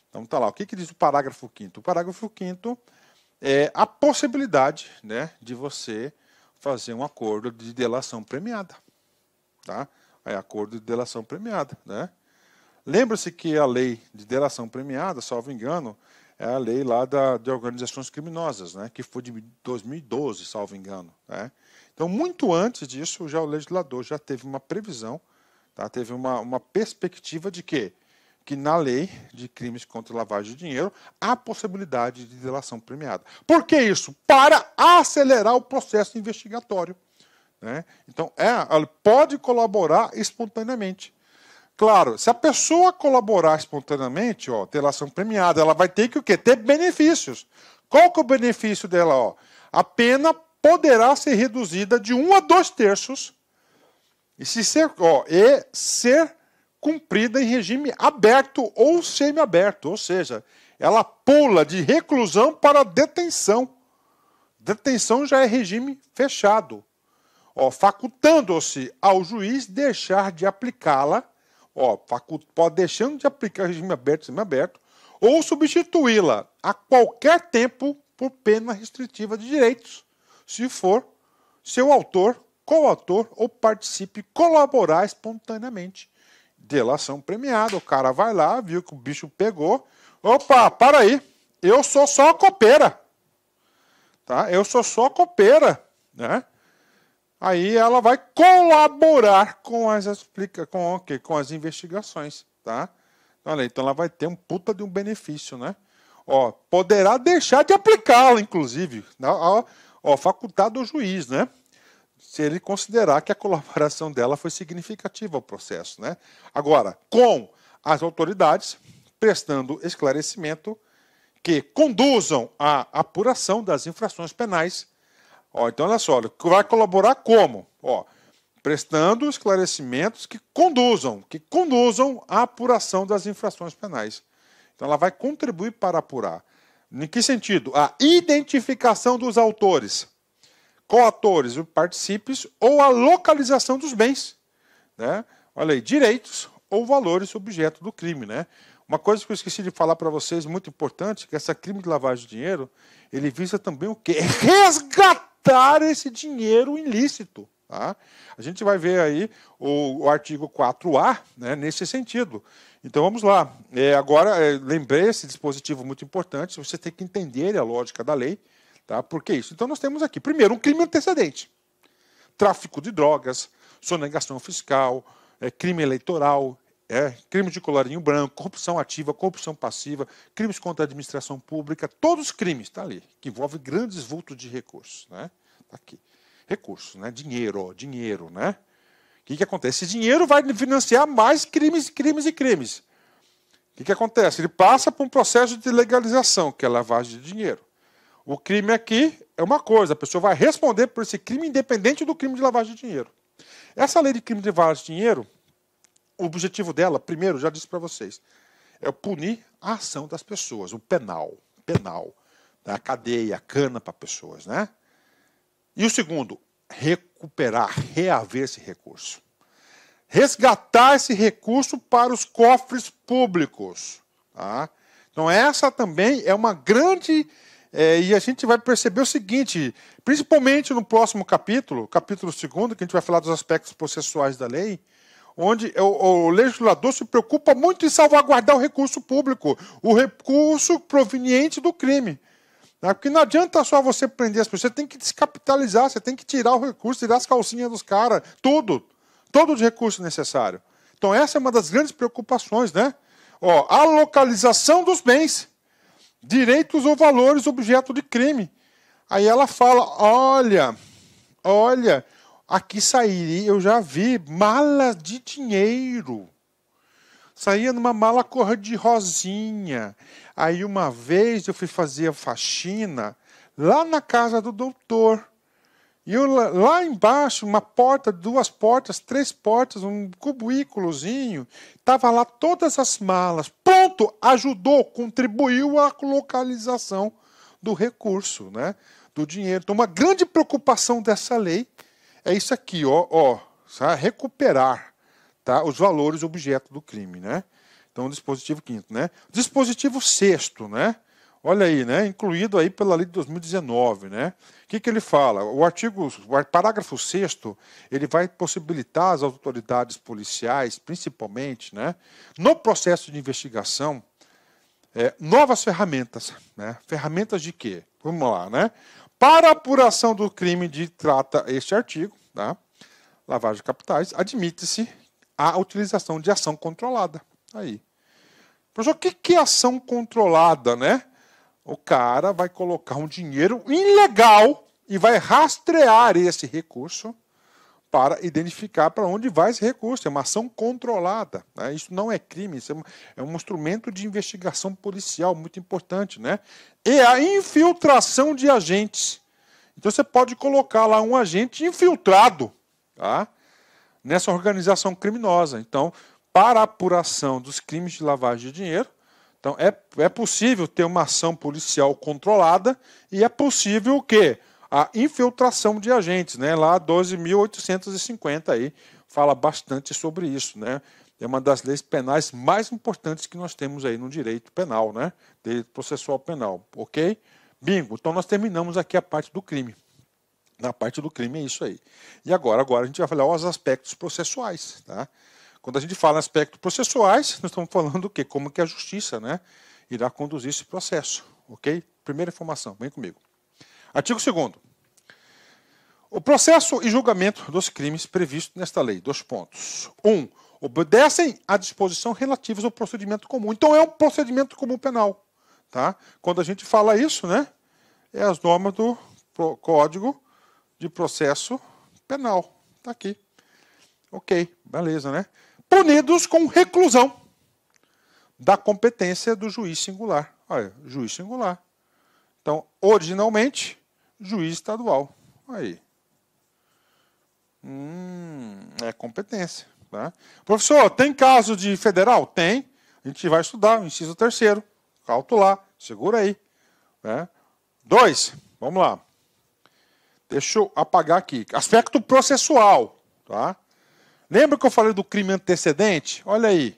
Então tá lá, o que diz o parágrafo 5º? O parágrafo 5º é a possibilidade, né, de você fazer um acordo de delação premiada, tá? É acordo de delação premiada, né? Lembra-se que a lei de delação premiada, salvo engano, é a lei lá de organizações criminosas, né, que foi de 2012, salvo engano, né? Então, muito antes disso, já o legislador já teve uma previsão, tá? Teve uma perspectiva de que na lei de crimes contra lavagem de dinheiro há possibilidade de delação premiada. Por que isso? Para acelerar o processo investigatório, né? Então, ela pode colaborar espontaneamente. Claro, se a pessoa colaborar espontaneamente, ó, delação premiada, ela vai ter que o quê? Ter benefícios. Qual que é o benefício dela? Ó? A pena poderá ser reduzida de 1 a 2/3 e ser cumprida em regime aberto ou semiaberto, ou seja, ela pula de reclusão para detenção. Detenção já é regime fechado, facultando-se ao juiz deixar de aplicá-la, pode deixando de aplicar regime aberto, semiaberto, ou substituí-la a qualquer tempo por pena restritiva de direitos, se for seu autor, coautor ou participe colaborar espontaneamente. Delação premiada, o cara vai lá, viu que o bicho pegou, opa, para aí, eu sou só a copeira, tá? Eu sou só a copeira, né? Aí ela vai colaborar com as investigações, tá? Então ela vai ter um puta de um benefício, né? Poderá deixar de aplicá-la, inclusive, facultado ao juiz, né? Se ele considerar que a colaboração dela foi significativa ao processo, né? Agora, com as autoridades prestando esclarecimento que conduzam à apuração das infrações penais. Então, olha só, vai colaborar como? Prestando esclarecimentos que conduzam à apuração das infrações penais. Então, ela vai contribuir para apurar. Em que sentido? A identificação dos autores, coautores e partícipes ou a localização dos bens, né? Olha aí, direitos ou valores objeto do crime, né? Uma coisa que eu esqueci de falar para vocês, muito importante, que essa crime de lavagem de dinheiro, ele visa também o quê? Resgatar esse dinheiro ilícito. Tá? A gente vai ver aí o artigo 4A, né, nesse sentido. Então vamos lá. Agora, lembrei esse dispositivo muito importante, você tem que entender a lógica da lei. Tá? Por que isso? Então nós temos aqui, primeiro, um crime antecedente. Tráfico de drogas, sonegação fiscal, crime eleitoral, crime de colarinho branco, corrupção ativa, corrupção passiva, crimes contra a administração pública, todos os crimes, está ali, que envolvem grandes vultos de recursos. Né? Tá aqui. Recursos, né? Dinheiro, né? O que acontece? Esse dinheiro vai financiar mais crimes. O que acontece? Ele passa por um processo de legalização, que é lavagem de dinheiro. O crime aqui é uma coisa, a pessoa vai responder por esse crime independente do crime de lavagem de dinheiro. Essa lei de crime de lavagem de dinheiro, o objetivo dela, primeiro, já disse para vocês, é punir a ação das pessoas, o penal, a cadeia, a cana para pessoas, né? E o segundo, recuperar, reaver esse recurso. Resgatar esse recurso para os cofres públicos. Tá? Então essa também é uma grande... e a gente vai perceber o seguinte, principalmente no próximo capítulo 2º, que a gente vai falar dos aspectos processuais da lei, onde o legislador se preocupa muito em salvaguardar o recurso público, o recurso proveniente do crime. Porque não adianta só você prender as pessoas, você tem que descapitalizar, você tem que tirar o recurso, tirar as calcinhas dos caras, todo o recurso necessário. Então essa é uma das grandes preocupações, né? A localização dos bens, direitos ou valores objeto de crime. Aí ela fala, olha, aqui sairia, eu já vi, mala de dinheiro. Saía numa mala cor de rosinha. Aí uma vez eu fui fazer a faxina lá na casa do doutor. E lá embaixo, uma porta, 2 portas, 3 portas, um cubículozinho. Estava lá todas as malas. Pronto, ajudou, contribuiu à localização do recurso, né? Do dinheiro. Então uma grande preocupação dessa lei é isso aqui, recuperar. Tá? Os valores objeto do crime, né? Então, o dispositivo 5º, né? Dispositivo 6º, né? Olha aí, né? Incluído aí pela lei de 2019, né? O que ele fala? O parágrafo 6º, ele vai possibilitar às autoridades policiais, principalmente, né? No processo de investigação, novas ferramentas, né? Ferramentas de quê? Vamos lá, né? Para a apuração do crime de trata este artigo, tá? Lavagem de capitais, admite-se a utilização de ação controlada. Aí. Professor, o que é ação controlada, né? O cara vai colocar um dinheiro ilegal e vai rastrear esse recurso para identificar para onde vai esse recurso. É uma ação controlada. Né? Isso não é crime, isso é um instrumento de investigação policial muito importante. Né? E a infiltração de agentes. Então você pode colocar lá um agente infiltrado, tá? Nessa organização criminosa. Então, para a apuração dos crimes de lavagem de dinheiro, então é possível ter uma ação policial controlada e é possível o quê? A infiltração de agentes, né? Lá 12.850 aí fala bastante sobre isso, né? É uma das leis penais mais importantes que nós temos aí no direito penal, né? Direito processual penal, ok? Bingo. Então nós terminamos aqui a parte do crime. Na parte do crime é isso aí. E agora a gente vai falar os aspectos processuais. Tá? Quando a gente fala em aspectos processuais, nós estamos falando do quê? Como que a justiça, né, irá conduzir esse processo. Ok? Primeira informação, vem comigo. Artigo 2º. O processo e julgamento dos crimes previstos nesta lei. 2 pontos. 1. Obedecem à disposição relativas ao procedimento comum. Então é um procedimento comum penal. Tá? Quando a gente fala isso, né, é as normas do Código de Processo Penal. Está aqui. Ok, beleza, né? Punidos com reclusão da competência do juiz singular. Olha, juiz singular. Então, originalmente, juiz estadual. Aí. É competência. Tá? Professor, tem caso de federal? Tem. A gente vai estudar, o inciso 3º. Calto lá, segura aí. 2, vamos lá. Deixa eu apagar aqui. Aspecto processual. Tá? Lembra que eu falei do crime antecedente? Olha aí.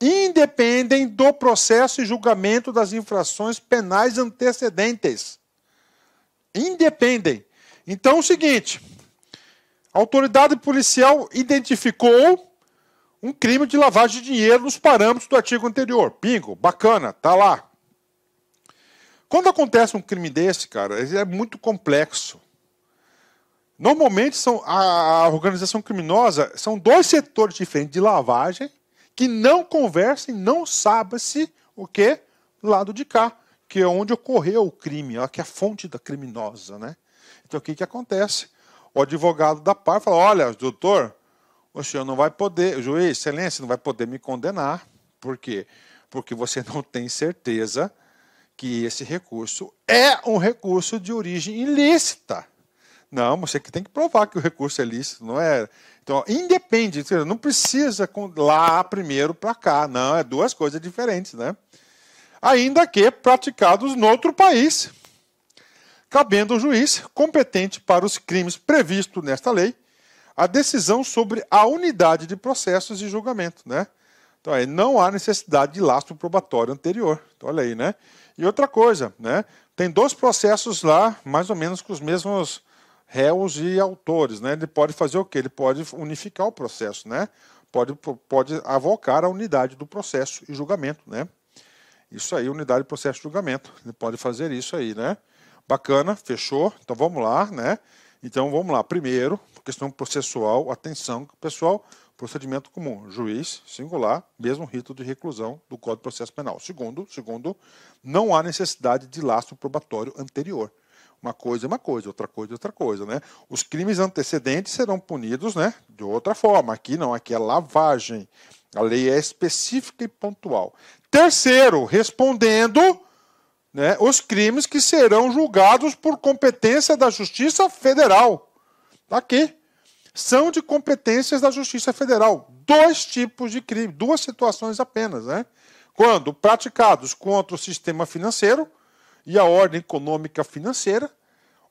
Independem do processo e julgamento das infrações penais antecedentes. Independem. Então é o seguinte. A autoridade policial identificou um crime de lavagem de dinheiro nos parâmetros do artigo anterior. Bingo, bacana, tá lá. Quando acontece um crime desse, cara, ele é muito complexo. Normalmente a organização criminosa são dois setores diferentes de lavagem que não conversam, não sabem-se o que lado de cá, que é onde ocorreu o crime, que é a fonte da criminosa, né? Então o que acontece? O advogado da parte fala: olha, doutor, o senhor não vai poder, juiz, excelência, não vai poder me condenar. Por quê? Porque você não tem certeza que esse recurso é um recurso de origem ilícita. Não, você que tem que provar que o recurso é lícito, não é? Então, independe, não precisa lá primeiro para cá, não, é duas coisas diferentes, né? Ainda que praticados no outro país, cabendo ao juiz competente para os crimes previstos nesta lei a decisão sobre a unidade de processos e julgamento, né? Então, aí não há necessidade de lastro probatório anterior. Então, olha aí, né? E outra coisa, né? Tem dois processos lá, mais ou menos com os mesmos réus e autores, né? Ele pode fazer o quê? Ele pode unificar o processo, né? Pode avocar a unidade do processo e julgamento, né? Isso aí, unidade de processo e julgamento. Ele pode fazer isso aí, né? Bacana, fechou. Então vamos lá, né? Então vamos lá. Primeiro, questão processual, atenção, pessoal, procedimento comum, juiz, singular, mesmo rito de reclusão do Código de Processo Penal. Segundo, não há necessidade de lastro probatório anterior. Uma coisa é uma coisa, outra coisa é outra coisa, né? Os crimes antecedentes serão punidos, né, de outra forma. Aqui não, aqui é lavagem. A lei é específica e pontual. Terceiro, respondendo, né, os crimes que serão julgados por competência da Justiça Federal. Tá aqui. São de competências da Justiça Federal. Dois tipos de crime, duas situações apenas, né? Quando praticados contra o sistema financeiro e a ordem econômica financeira,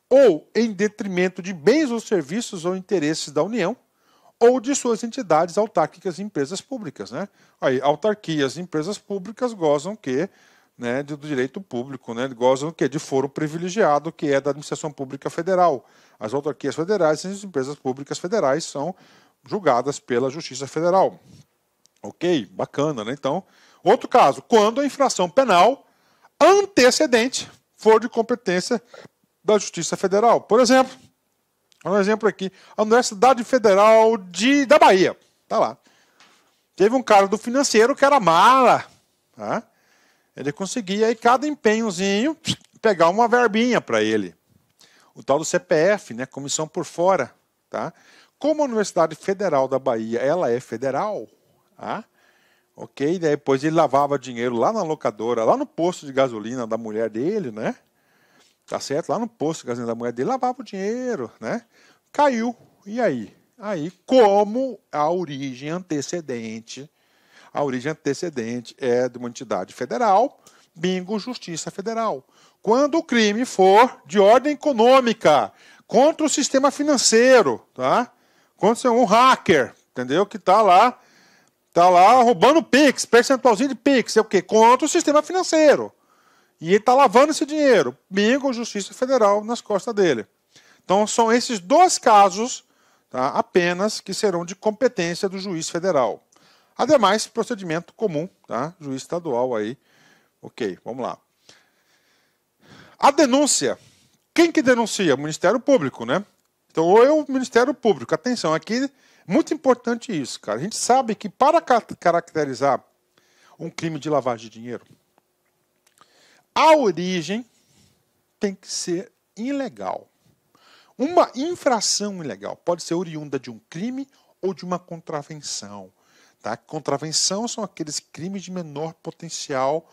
ou em detrimento de bens ou serviços ou interesses da União, ou de suas entidades autárquicas e empresas públicas, né? Aí, autarquias e empresas públicas gozam que, né, do direito público, né? Gozam que de foro privilegiado, que é da administração pública federal. As autarquias federais e as empresas públicas federais são julgadas pela Justiça Federal. Ok? Bacana, né? Então, outro caso, quando a infração penal antecedente for de competência da Justiça Federal. Por exemplo, um exemplo aqui, a Universidade Federal da Bahia. Tá lá. Teve um cara do financeiro que era mala, tá? Ele conseguia aí cada empenhozinho pegar uma verbinha para ele. O tal do CPF, né, comissão por fora, tá? Como a Universidade Federal da Bahia, ela é federal, tá? Ok, depois ele lavava dinheiro lá na locadora, lá no posto de gasolina da mulher dele, né? Tá certo? Lá no posto de gasolina da mulher dele, lavava o dinheiro, né? Caiu. E aí? Aí, como a origem antecedente é de uma entidade federal, bingo, Justiça Federal. Quando o crime for de ordem econômica, contra o sistema financeiro, tá? Quando você é um hacker, entendeu? Que está lá roubando Pix, percentualzinho de Pix, é o quê? Contra o sistema financeiro. E ele está lavando esse dinheiro. Bingo, Justiça Federal nas costas dele. Então são esses dois casos, tá, apenas que serão de competência do juiz federal. Ademais, procedimento comum, tá? Juiz estadual aí. Ok, vamos lá. A denúncia. Quem que denuncia? O Ministério Público, né? Então, ou é o Ministério Público. Atenção, aqui, muito importante isso, cara. A gente sabe que para caracterizar um crime de lavagem de dinheiro, a origem tem que ser ilegal. Uma infração ilegal pode ser oriunda de um crime ou de uma contravenção. Tá? Contravenção são aqueles crimes de menor potencial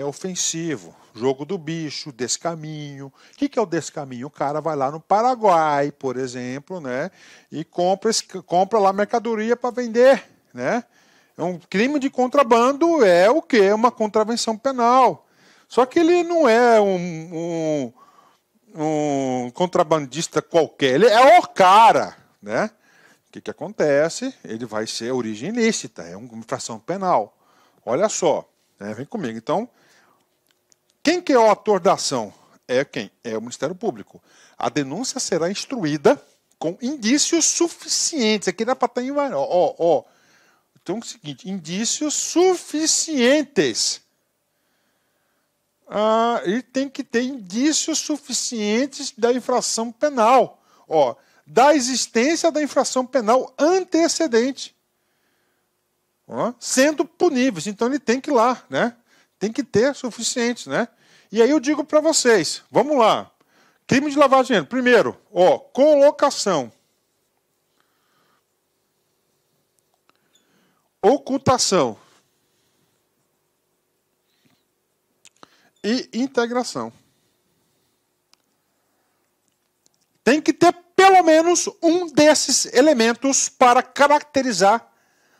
ofensivo. Jogo do bicho, descaminho. O que é o descaminho? O cara vai lá no Paraguai, por exemplo, né, e compra lá mercadoria para vender. Né? Um crime de contrabando é o quê? É uma contravenção penal. Só que ele não é um contrabandista qualquer, ele é o cara, né? O que acontece? Ele vai ser origem ilícita, é uma infração penal. Olha só, né? Vem comigo. Então, quem que é o ator da ação? É quem? É o Ministério Público. A denúncia será instruída com indícios suficientes. Aqui dá para estar em vários. Então é o seguinte, indícios suficientes. Ele tem que ter indícios suficientes da infração penal. Da existência da infração penal antecedente. Sendo puníveis. Então ele tem que ir lá, né? Tem que ter suficientes, né? E aí eu digo para vocês, vamos lá. Crime de lavagem de dinheiro. Primeiro, colocação. Ocultação. E integração. Tem que ter pelo menos um desses elementos para caracterizar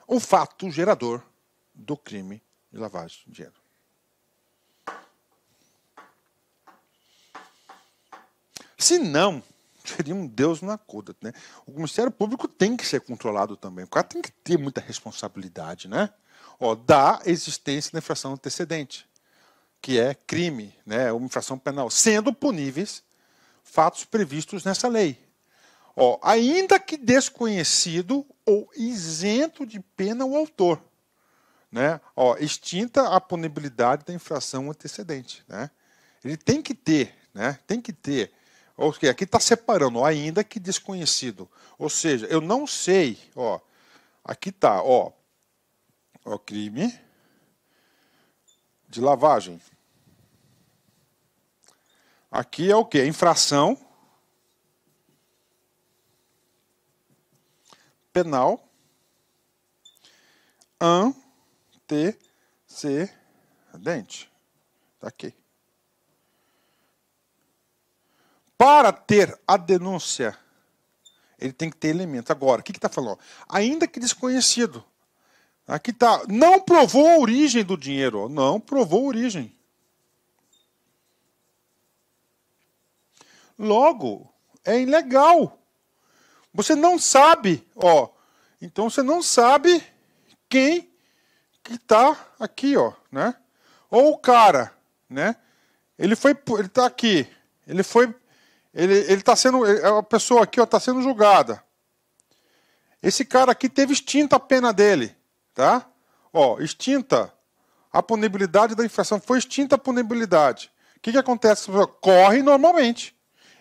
o fato gerador do crime de lavagem de dinheiro. Se não, seria um Deus na acuda, né? O Ministério Público tem que ser controlado também. O cara tem que ter muita responsabilidade, né? Da existência da infração antecedente, que é crime, né? Uma infração penal, sendo puníveis fatos previstos nessa lei. Ainda que desconhecido ou isento de pena o autor, né? Extinta a punibilidade da infração antecedente, né? Ele tem que ter, né? Tem que ter. Aqui está separando, ainda que desconhecido. Ou seja, eu não sei, aqui está, crime de lavagem. Aqui é o quê? Infração penal antecedente. Está aqui. Para ter a denúncia, ele tem que ter elementos. Agora, o que está falando? Ainda que desconhecido. Aqui está. Não provou a origem do dinheiro. Não provou a origem. Logo, é ilegal. Você não sabe. Então você não sabe quem que está aqui, né? Ou o cara, né? Ele está aqui. Ele está sendo, a pessoa aqui está sendo julgada. Esse cara aqui teve extinta a pena dele, tá? Extinta a punibilidade da infração, foi extinta a punibilidade. O que acontece? Corre normalmente.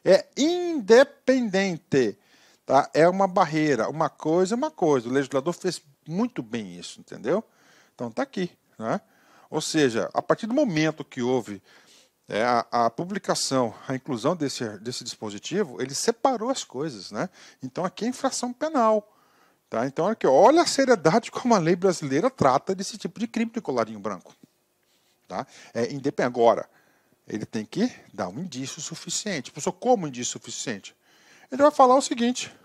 É independente, tá? É uma barreira, uma coisa é uma coisa. O legislador fez muito bem isso, entendeu? Então está aqui, né? Ou seja, a partir do momento que houve a publicação, a inclusão desse dispositivo, ele separou as coisas, né? Então aqui é infração penal, tá? Então aqui, olha a seriedade como a lei brasileira trata desse tipo de crime de colarinho branco, tá? Independente. Agora, ele tem que dar um indício suficiente. Professor, como indício suficiente? Ele vai falar o seguinte: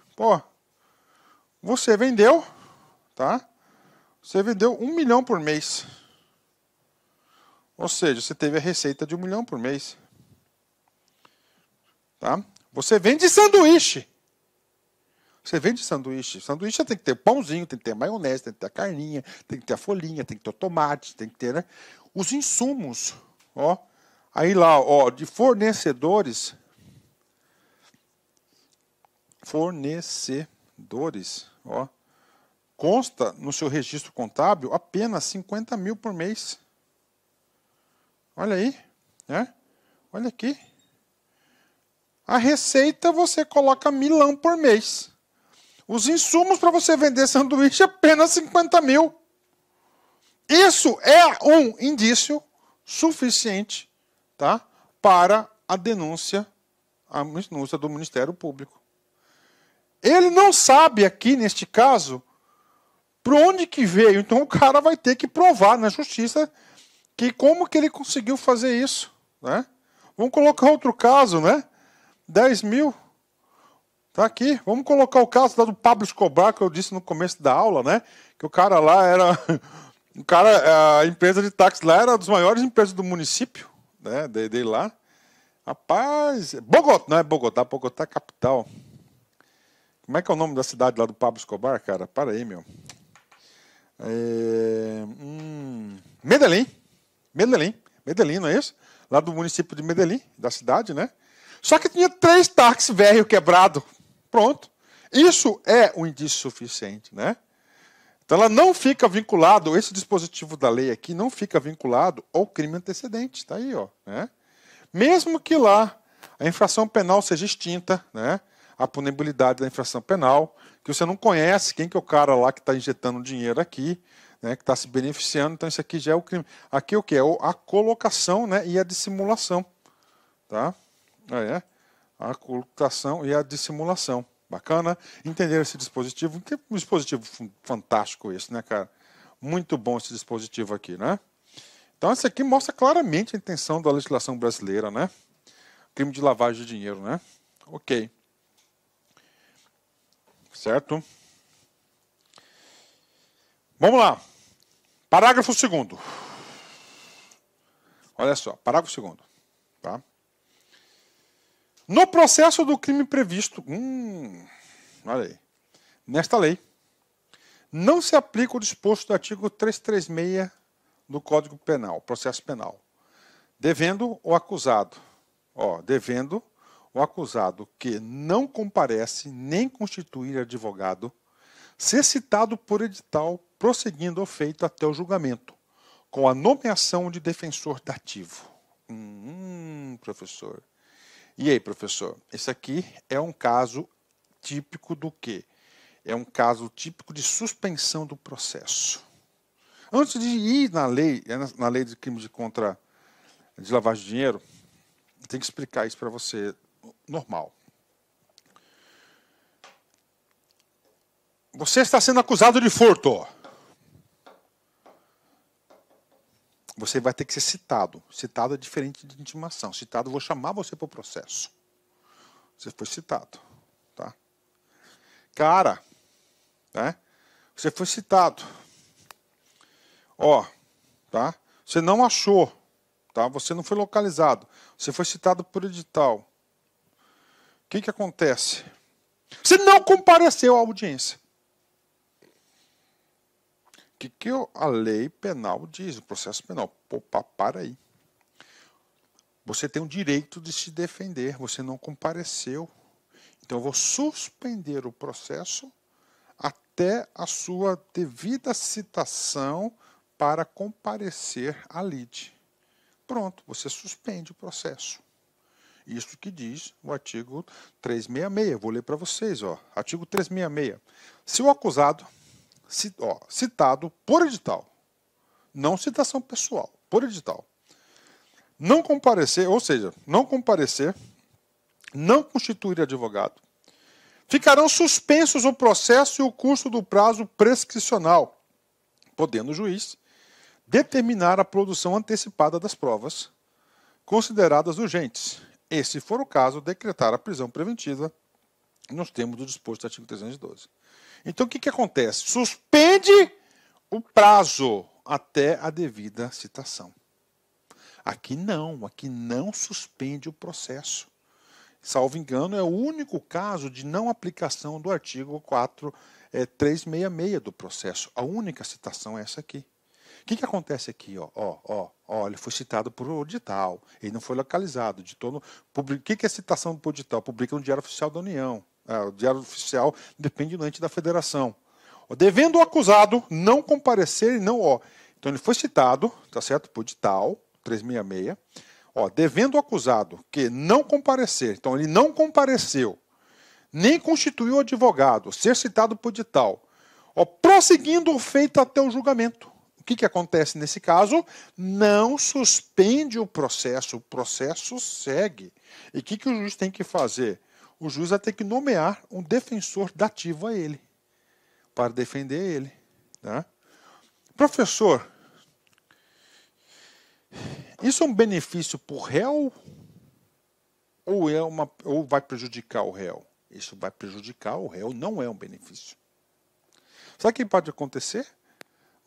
você vendeu, tá? Você vendeu 1 milhão por mês. Ou seja, você teve a receita de 1 milhão por mês. Tá? Você vende sanduíche. Você vende sanduíche. Sanduíche tem que ter pãozinho, tem que ter maionese, tem que ter a carninha, tem que ter a folhinha, tem que ter o tomate, tem que ter, né, os insumos. Aí lá, de fornecedores. Consta no seu registro contábil apenas 50 mil por mês. Olha aí, né? Olha aqui. A receita você coloca 1.000 por mês. Os insumos para você vender sanduíche apenas 50 mil. Isso é um indício suficiente, tá, para a denúncia do Ministério Público. Ele não sabe aqui, neste caso, por onde que veio. Então o cara vai ter que provar na justiça como que ele conseguiu fazer isso, né? Vamos colocar outro caso, né? 10 mil. Tá aqui. Vamos colocar o caso lá do Pablo Escobar, que eu disse no começo da aula, né? Que o cara lá era... a empresa de táxi lá era uma das maiores empresas do município, né? Dele lá. Rapaz... Bogotá, não é Bogotá, Bogotá é capital. Como é que é o nome da cidade lá do Pablo Escobar, cara? Para aí, meu. Medellín. Medellín, não é isso? Lá do município de Medellín, da cidade, né? Só que tinha 3 táxis velho quebrado. Pronto. Isso é um indício suficiente, né? Então ela não fica vinculado, esse dispositivo da lei aqui não fica vinculado ao crime antecedente, está aí, ó, né? Mesmo que lá a infração penal seja extinta, né? A punibilidade da infração penal, que você não conhece quem que é o cara lá que está injetando dinheiro aqui, né? Que está se beneficiando, então isso aqui já é o crime. Aqui o que é? A colocação, né? E a dissimulação, tá? A colocação e a dissimulação. Bacana entender esse dispositivo. Que um dispositivo fantástico esse, né, cara? Muito bom esse dispositivo aqui, né? Então, esse aqui mostra claramente a intenção da legislação brasileira, né? Crime de lavagem de dinheiro, né? Ok. Certo? Vamos lá. Parágrafo 2º. Olha só, parágrafo 2º. Tá? No processo do crime previsto, olha aí, nesta lei, não se aplica o disposto do artigo 336 do Código Penal, processo penal, devendo o acusado que não comparece nem constituir advogado, ser citado por edital, prosseguindo o feito até o julgamento, com a nomeação de defensor dativo. Professor. E aí, professor? Esse aqui é um caso típico do quê? É um caso típico de suspensão do processo. Antes de ir na lei de crime de lavagem de dinheiro, tem que explicar isso para você normal. Você está sendo acusado de furto. Você vai ter que ser citado. Citado é diferente de intimação. Citado, eu vou chamar você para o processo. Você foi citado. Tá? Cara, né? Você foi citado. Ó, tá? Você não achou. Tá? Você não foi localizado. Você foi citado por edital. O que acontece? Você não compareceu à audiência. O que a lei penal diz, o processo penal? Opa, para aí. Você tem o direito de se defender, você não compareceu. Então eu vou suspender o processo até a sua devida citação para comparecer à lide. Pronto, você suspende o processo. Isso que diz o artigo 366. Vou ler para vocês. Ó. Artigo 366. Se o acusado, citado por edital, não citação pessoal, por edital, não comparecer, ou seja, não comparecer, não constituir advogado, ficarão suspensos o processo e o curso do prazo prescricional, podendo o juiz determinar a produção antecipada das provas consideradas urgentes e, se for o caso, decretar a prisão preventiva nos termos do disposto do artigo 312. Então, o que acontece? Suspende o prazo até a devida citação. Aqui não suspende o processo. Salvo engano, é o único caso de não aplicação do artigo 366 do processo. A única citação é essa aqui. O que acontece aqui? Ele foi citado por edital, ele não foi localizado. O que é citação por edital? Publica no Diário Oficial da União. O Diário Oficial depende do ente da Federação. Devendo o acusado não comparecer, então ele foi citado, tá certo? Por edital, 366. Devendo o acusado que não comparecer, então ele não compareceu, nem constituiu advogado, ser citado por edital, prosseguindo o feito até o julgamento. O que acontece nesse caso? Não suspende o processo segue. E o que o juiz tem que fazer? O juiz vai ter que nomear um defensor dativo a ele, para defender ele. Tá? Professor, isso é um benefício para o réu ou vai prejudicar o réu? Isso vai prejudicar o réu, não é um benefício. Sabe o que pode acontecer?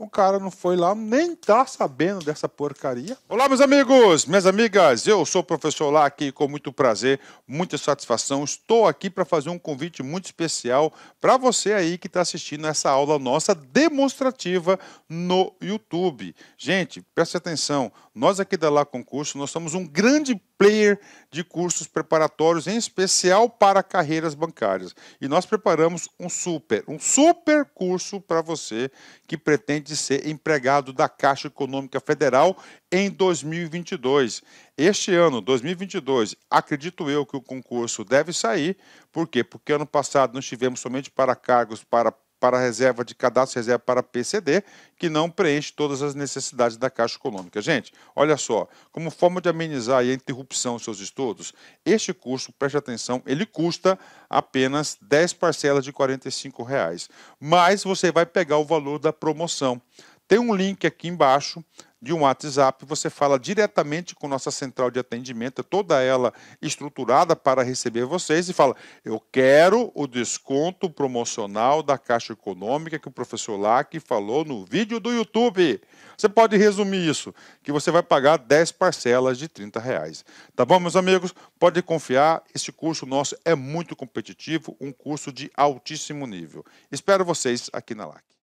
O cara não foi lá, nem tá sabendo dessa porcaria. Olá, meus amigos, minhas amigas, eu sou o professor Lac, com muito prazer, muita satisfação. Estou aqui para fazer um convite muito especial para você aí que está assistindo essa aula nossa demonstrativa no YouTube. Gente, preste atenção, nós aqui da Lá Concurso, nós somos um grande player de cursos preparatórios, em especial para carreiras bancárias. E nós preparamos um super curso para você que pretende ser empregado da Caixa Econômica Federal em 2022. Este ano, 2022, acredito eu que o concurso deve sair. Por quê? Porque ano passado nós tivemos somente para cargos para reserva de cadastro, reserva para PCD, que não preenche todas as necessidades da Caixa Econômica. Gente, olha só, como forma de amenizar a interrupção dos seus estudos, este curso, preste atenção, ele custa apenas 10 parcelas de R$ 45, mas você vai pegar o valor da promoção. Tem um link aqui embaixo de um WhatsApp, você fala diretamente com nossa central de atendimento, toda ela estruturada para receber vocês, e fala, eu quero o desconto promocional da Caixa Econômica que o professor Lac falou no vídeo do YouTube. Você pode resumir isso, que você vai pagar 10 parcelas de R$ 30. Tá bom, meus amigos? Pode confiar, este curso nosso é muito competitivo, um curso de altíssimo nível. Espero vocês aqui na Lac.